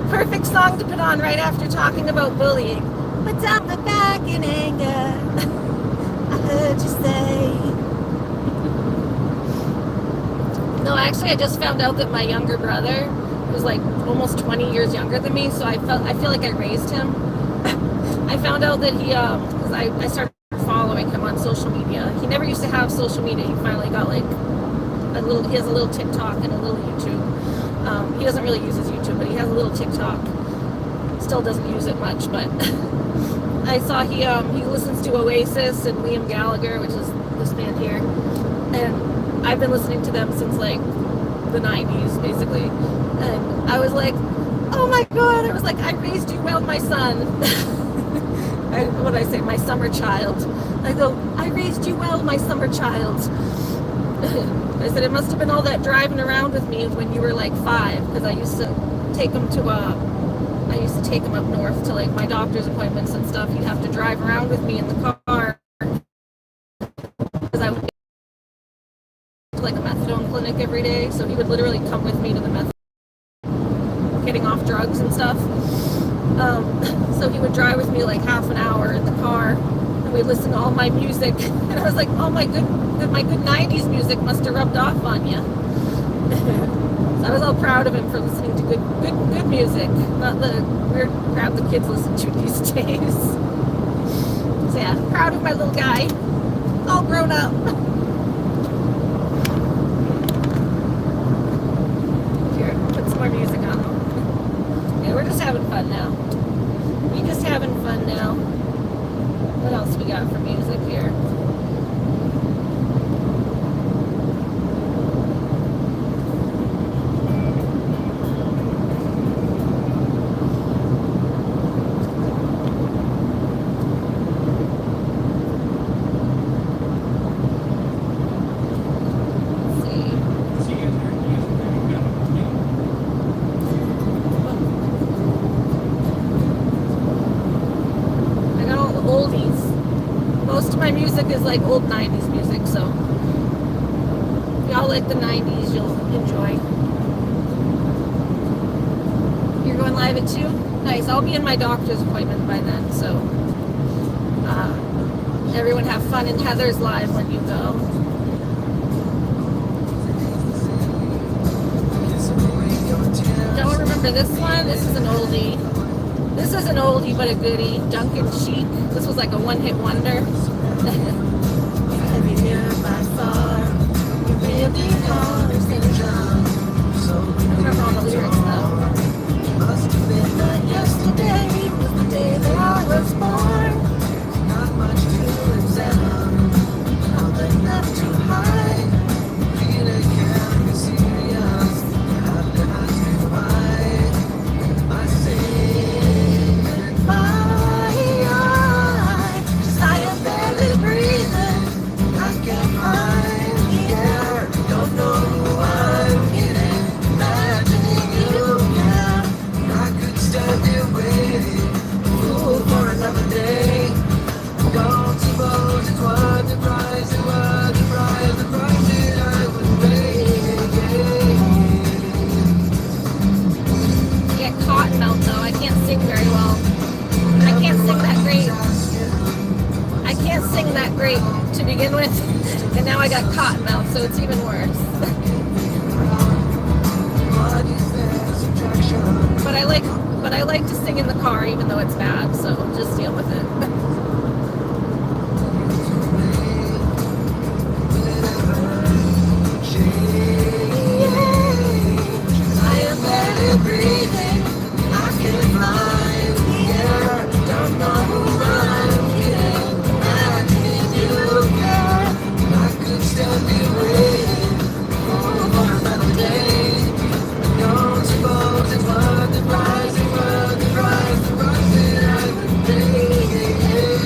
S1: Perfect song to put on right after talking about bullying. What's up my back in anger? I heard you say. No, actually, I just found out that my younger brother was like almost 20 years younger than me, so I feel like I raised him. I found out that he, because I started following him on social media. He never used to have social media. He finally got like he has a little TikTok and a little YouTube. He doesn't really use his YouTube, but he has a little TikTok. Still doesn't use it much, but I saw he listens to Oasis and Liam Gallagher, which is this band here, and I've been listening to them since like the 90s, basically. And I was like, oh my god, I was like, I raised you well, my son. What did I say? My summer child. I go, I raised you well, my summer child. I said, it must have been all that driving around with me when you were like 5, because I used to take him up north to like my doctor's appointments and stuff. He'd have to drive around with me in the car because I would to like a methadone clinic every day, so he would literally come with me to the getting off drugs and stuff. So he would drive with me like half an hour in the car, and we'd listen to all my music. And I was like, oh my good 90s music must have rubbed off on you. So I was all proud of him for listening to good music, not the weird crap the kids listen to these days. So yeah, proud of my little guy, all grown up. Here, put some more music on. Yeah, we're just having fun now. We just having fun now. What else we got for music here? Is like old 90s music, so if y'all like the 90s, you'll enjoy. You're going live at 2? Nice. I'll be in my doctor's appointment by then, so everyone have fun in Heather's live when you go. Don't remember this one? This is an oldie. This is an oldie but a goodie. Duncan Sheik. This was like a one-hit wonder. Every year by far, you really are I remember all the lyrics though. Must have been that yesterday was the day that I was born. Not much to examine, nothing left to hide. Really can't be serious, have to ask you why. I say goodbye. Great to begin with, and now I got cotton mouth, so it's even worse. but I like to sing in the car, even though it's bad. So just deal with it. I am barely breathing. I can fly in the air. Don't know who I'm kidding. Stand here waiting for another day. Don't suppose it's worth the price, it's worth the price, the price that I would pay.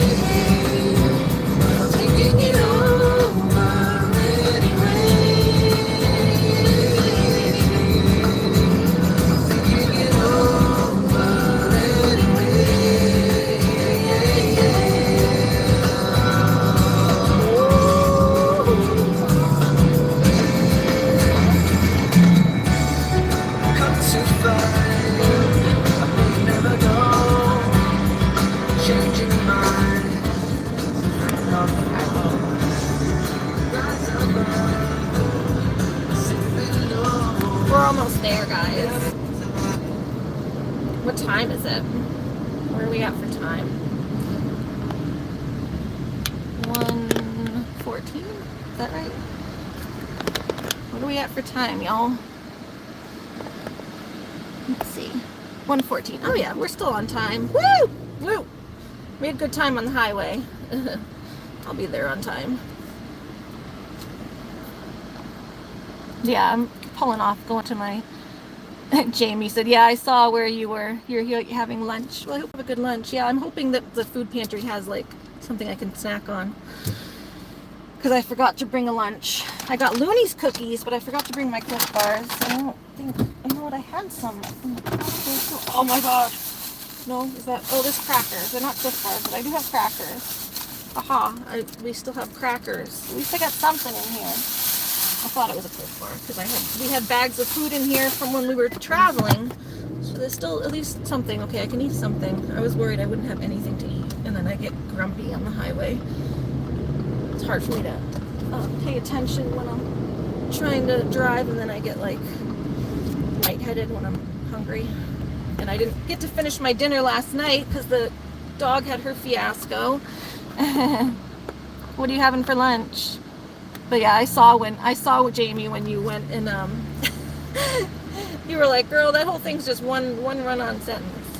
S1: We're almost there, guys. What time is it? Where are we at for time? 1:14? Is that right? What are we at for time, y'all? Let's see. 1:14. Oh yeah, we're still on time. Woo! Woo! We had good time on the highway. I'll be there on time. Yeah, I'm pulling off, going to my... Jamie said, yeah, I saw where you were. You're here having lunch. Well, I hope you have a good lunch. Yeah, I'm hoping that the food pantry has, like, something I can snack on. Because I forgot to bring a lunch. I got Looney's cookies, but I forgot to bring my Cliff Bars. I don't think... I know what, I had some. Oh my gosh. No, is that... Oh, there's crackers. They're not Cliff Bars, but I do have crackers. Aha, we still have crackers. At least I got something in here. I thought it was a Cliff Bar because we had bags of food in here from when we were traveling. So there's still at least something. Okay, I can eat something. I was worried I wouldn't have anything to eat, and then I get grumpy on the highway. It's hard for me to pay attention when I'm trying to drive, and then I get like lightheaded when I'm hungry. And I didn't get to finish my dinner last night because the dog had her fiasco. What are you having for lunch? But yeah, I saw Jamie when you went and you were like, girl, that whole thing's just one run-on sentence.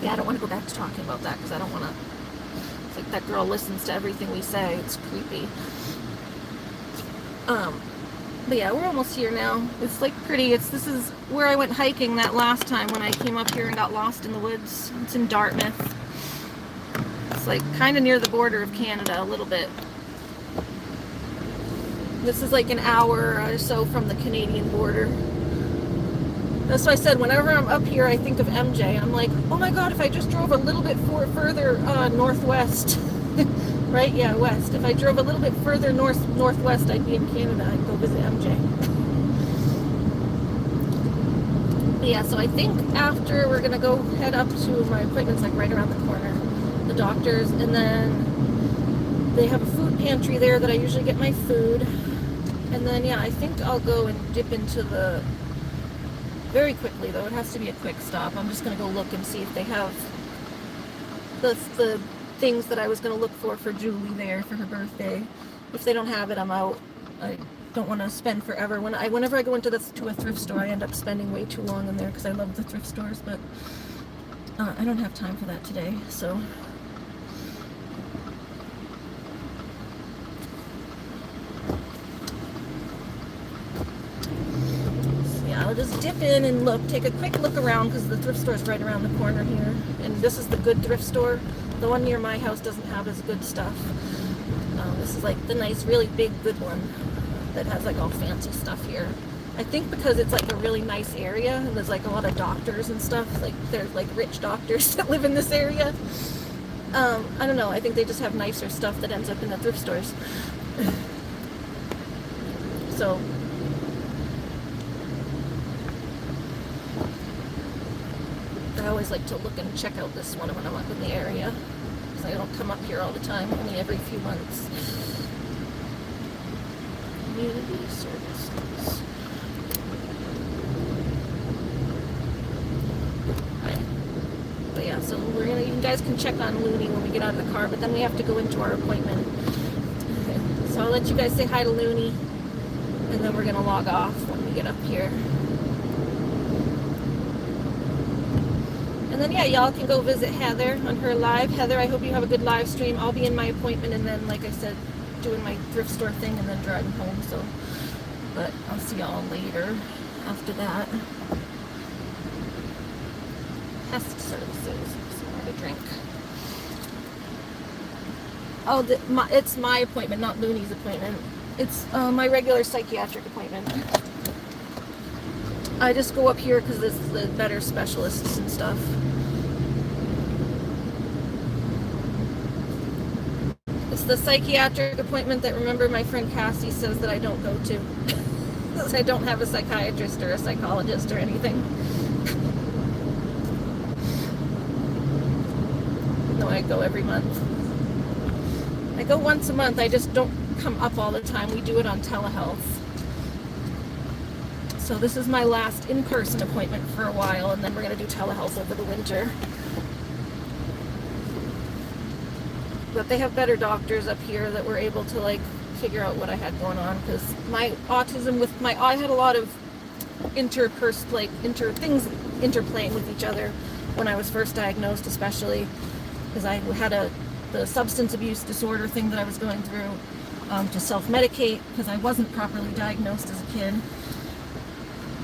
S1: Yeah, I don't want to go back to talking about that because I don't want to. It's like that girl listens to everything we say. It's creepy. But yeah, we're almost here now. It's like pretty. This is where I went hiking that last time when I came up here and got lost in the woods. It's in Dartmouth. It's like kind of near the border of Canada, a little bit. This is like an hour or so from the Canadian border. That's why I said whenever I'm up here, I think of MJ. I'm like, oh my God, if I just drove a little bit further northwest, right? Yeah, west. If I drove a little bit further northwest, I'd be in Canada. I'd go visit MJ. But yeah, so I think after we're gonna go head up to my appointment's like right around the corner. The doctors, and then they have a food pantry there that I usually get my food, and then yeah, I think I'll go and dip into the, very quickly though, it has to be a quick stop. I'm just gonna go look and see if they have the things that I was gonna look for Julie there for her birthday. If they don't have it, I'm out. I don't want to spend forever. Whenever I go into to a thrift store, I end up spending way too long in there because I love the thrift stores, but I don't have time for that today, so. I'll just dip in and look, take a quick look around because the thrift store is right around the corner here. And this is the good thrift store. The one near my house doesn't have as good stuff. This is like the nice, really big, good one that has like all fancy stuff here. I think because it's like a really nice area and there's like a lot of doctors and stuff. Like there's like rich doctors that live in this area. I don't know. I think they just have nicer stuff that ends up in the thrift stores. So. I always like to look and check out this one when I'm up in the area, because I don't come up here all the time, only every few months. Community services. Right. But yeah, so you guys can check on Looney when we get out of the car, but then we have to go into our appointment. Okay. So I'll let you guys say hi to Looney, and then we're gonna log off when we get up here. And then, yeah, y'all can go visit Heather on her live. Heather, I hope you have a good live stream. I'll be in my appointment and then, like I said, doing my thrift store thing and then driving home. So, but I'll see y'all later after that. Pest services. Somewhere to drink. Oh, it's my appointment, not Looney's appointment. It's my regular psychiatric appointment. I just go up here because it's the better specialists and stuff. It's the psychiatric appointment that, remember, my friend Cassie says that I don't go to. Because I don't have a psychiatrist or a psychologist or anything. No, I go every month. I I go once a month. I just don't come up all the time. We do it on telehealth. So this is my last in-person appointment for a while, and then we're going to do telehealth over the winter. But they have better doctors up here that were able to like figure out what I had going on, because my autism I had a lot of things interplaying with each other when I was first diagnosed, especially because I had the substance abuse disorder thing that I was going through, to self-medicate because I wasn't properly diagnosed as a kid.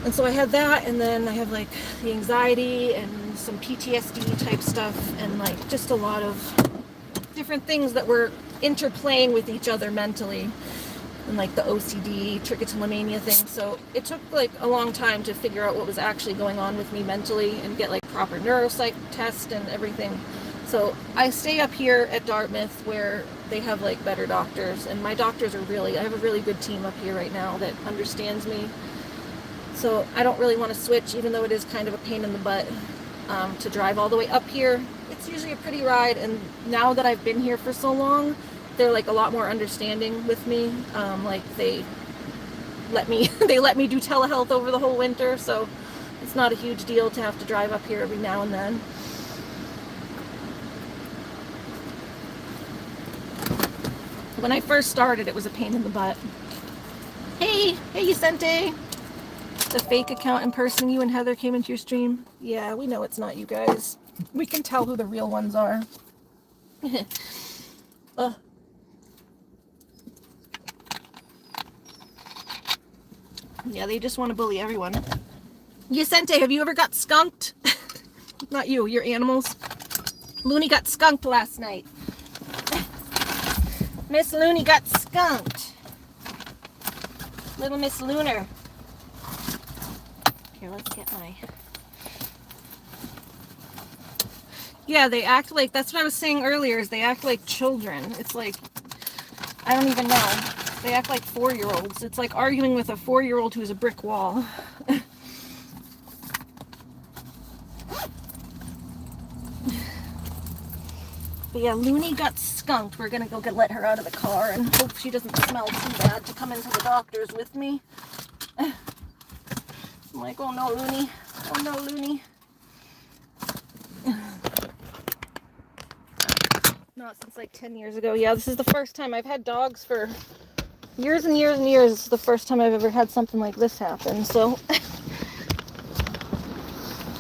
S1: And so I had that, and then I have like the anxiety and some PTSD type stuff, and like just a lot of different things that were interplaying with each other mentally, and like the OCD, trichotillomania thing. So it took like a long time to figure out what was actually going on with me mentally and get like proper neuropsych tests and everything. So I stay up here at Dartmouth where they have like better doctors, and my doctors are I have a really good team up here right now that understands me. So I don't really want to switch, even though it is kind of a pain in the butt to drive all the way up here. It's usually a pretty ride, and now that I've been here for so long, they're like a lot more understanding with me. Like they let me do telehealth over the whole winter, so it's not a huge deal to have to drive up here every now and then. When I first started, it was a pain in the butt. Hey Yusente! The fake account impersonating you and Heather came into your stream. Yeah, we know it's not you guys. We can tell who the real ones are. Yeah, they just want to bully everyone. Yusente, have you ever got skunked? Not you, your animals. Looney got skunked last night. Miss Looney got skunked. Little Miss Lunar. Here, let's get my... Yeah, they act like... That's what I was saying earlier, is they act like children. It's like... I don't even know. They act like 4-year-olds. It's like arguing with a 4-year-old who's a brick wall. But yeah, Looney got skunked. We're gonna go let her out of the car and hope she doesn't smell too bad to come into the doctor's with me. I'm like, oh no, Looney. Oh no, Looney. Not since like 10 years ago. Yeah, this is the first time I've had dogs for years and years and years. This is the first time I've ever had something like this happen. So,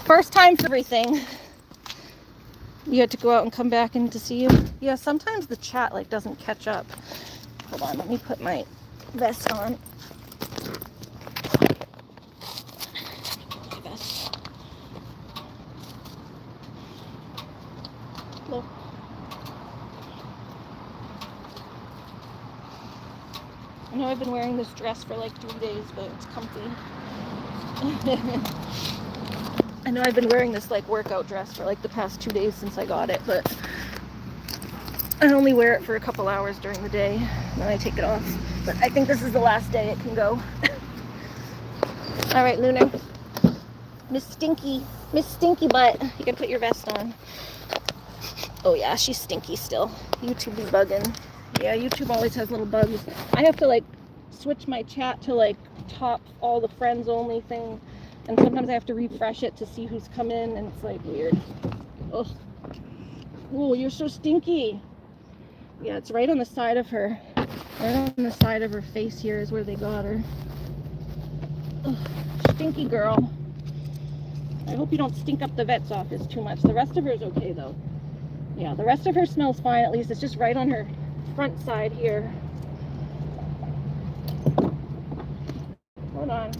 S1: first time for everything. You had to go out and come back in to see you. Yeah, sometimes the chat like doesn't catch up. Hold on, let me put my vest on. Vest. Look. I know I've been wearing this dress for like 3 days, but it's comfy. I know I've been wearing this like workout dress for like the past 2 days since I got it, but I only wear it for a couple hours during the day, and then I take it off. But I think this is the last day it can go. All right, Lunar. Miss Stinky Butt. You gotta put your vest on. Oh yeah, she's stinky still. YouTube is bugging. Yeah, YouTube always has little bugs. I have to like switch my chat to like top all the friends only thing. And sometimes I have to refresh it to see who's come in, and it's like weird. Ugh. Oh, you're so stinky. Yeah, it's right on the side of her. Right on the side of her face here is where they got her. Ugh, stinky girl. I hope you don't stink up the vet's office too much. The rest of her is okay though. Yeah, the rest of her smells fine at least. It's just right on her front side here. Hold on.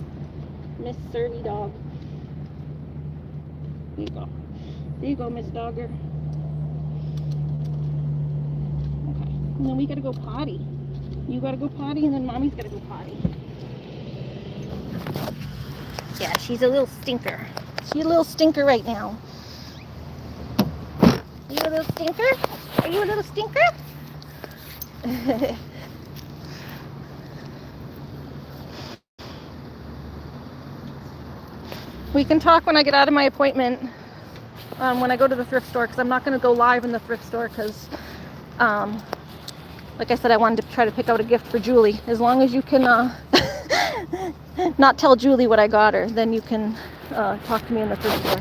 S1: Miss Surly Dog. There you go. There you go, Miss Dogger. Okay. And then we gotta go potty. You gotta go potty, and then Mommy's gotta go potty. Yeah, she's a little stinker. She's a little stinker right now. You a little stinker? Are you a little stinker? We can talk when I get out of my appointment, when I go to the thrift store, because I'm not going to go live in the thrift store because Like I said, I wanted to try to pick out a gift for Julie. As long as you can not tell Julie what I got her, then you can talk to me in the thrift store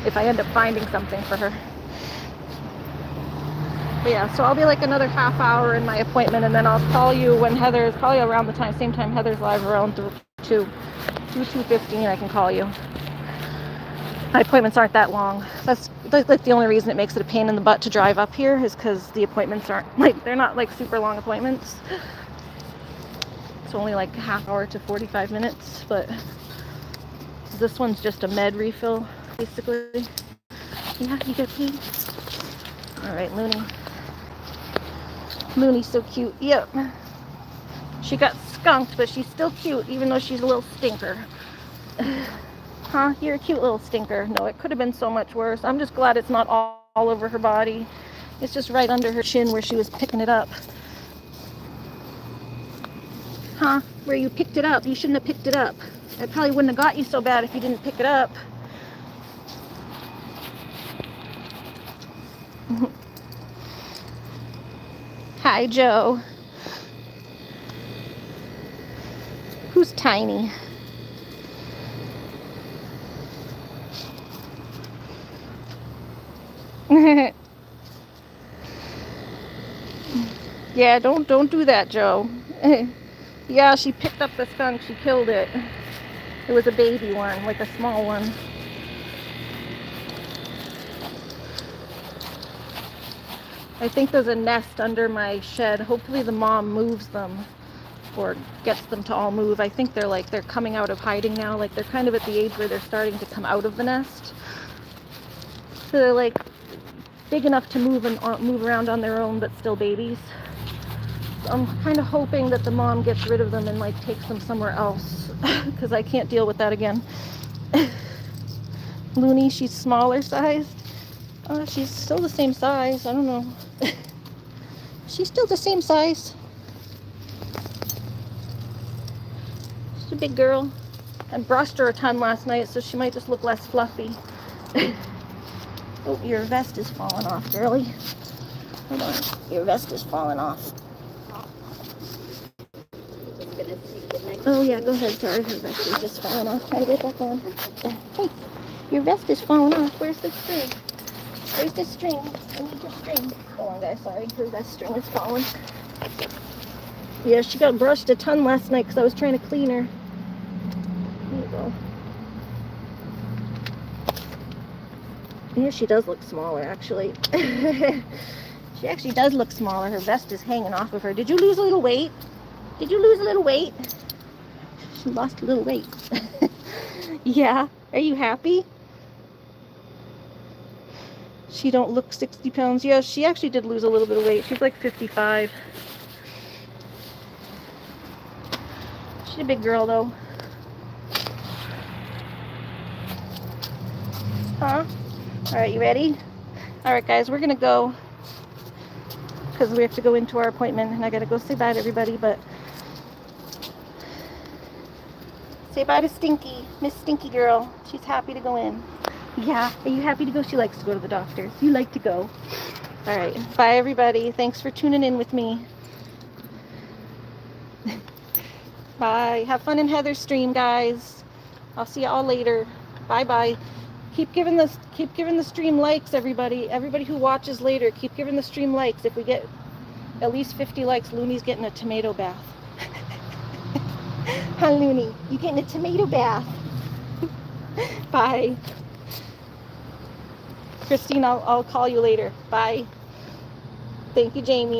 S1: if I end up finding something for her. But yeah, so I'll be like another half hour in my appointment, and then I'll call you when Heather's, probably around the same time Heather's live, around 2:15. I can call you. My appointments aren't that long. That's like the only reason it makes it a pain in the butt to drive up here, is because the appointments aren't like, they're not like super long appointments. It's only like a half hour to 45 minutes, but this one's just a med refill, basically. Yeah, you get paid. All right, Looney. Looney's so cute. Yep. She got skunked, but she's still cute, even though she's a little stinker. Huh? You're a cute little stinker. No, it could have been so much worse. I'm just glad it's not all over her body. It's just right under her chin where she was picking it up. Huh? Where you picked it up. You shouldn't have picked it up. It probably wouldn't have got you so bad if you didn't pick it up. Hi, Joe. Who's tiny? Yeah, don't do that, Joe. Yeah, she picked up the skunk. She killed it. It was a baby one, like a small one. I think there's a nest under my shed. Hopefully the mom moves them or gets them to all move. I think they're coming out of hiding now. Like, they're kind of at the age where they're starting to come out of the nest. So they're like big enough to move around on their own, but still babies. So I'm kind of hoping that the mom gets rid of them and like takes them somewhere else, because I can't deal with that again. Looney, she's smaller sized. She's still the same size. I don't know. She's still the same size. She's a big girl. I brushed her a ton last night, so she might just look less fluffy. Oh, your vest is falling off, girlie. Hold on. Your vest is falling off. Oh, yeah, go ahead. Sorry, her vest is just falling off. Try to get back on. Hey, your vest is falling off. Where's the string? Where's the string? I need your string. Hold on, guys. Sorry, her vest string is falling. Yeah, she got brushed a ton last night because I was trying to clean her. There you go. Yeah, she does look smaller, actually. She actually does look smaller. Her vest is hanging off of her. Did you lose a little weight? Did you lose a little weight? She lost a little weight. Yeah. Are you happy? She don't look 60 pounds. Yeah, she actually did lose a little bit of weight. She's like 55. She's a big girl, though. Huh? All right, you ready? All right, guys, we're going to go because we have to go into our appointment, and I got to go say bye to everybody, but say bye to Stinky, Miss Stinky Girl. She's happy to go in. Yeah, are you happy to go? She likes to go to the doctor. You like to go. All right, bye, everybody. Thanks for tuning in with me. Bye. Have fun in Heather's stream, guys. I'll see you all later. Bye-bye. Keep giving the stream likes, everybody. Everybody who watches later, keep giving the stream likes. If we get at least 50 likes, Looney's getting a tomato bath. Hi, Looney. You getting a tomato bath? Bye. Christine, I'll call you later. Bye. Thank you, Jamie.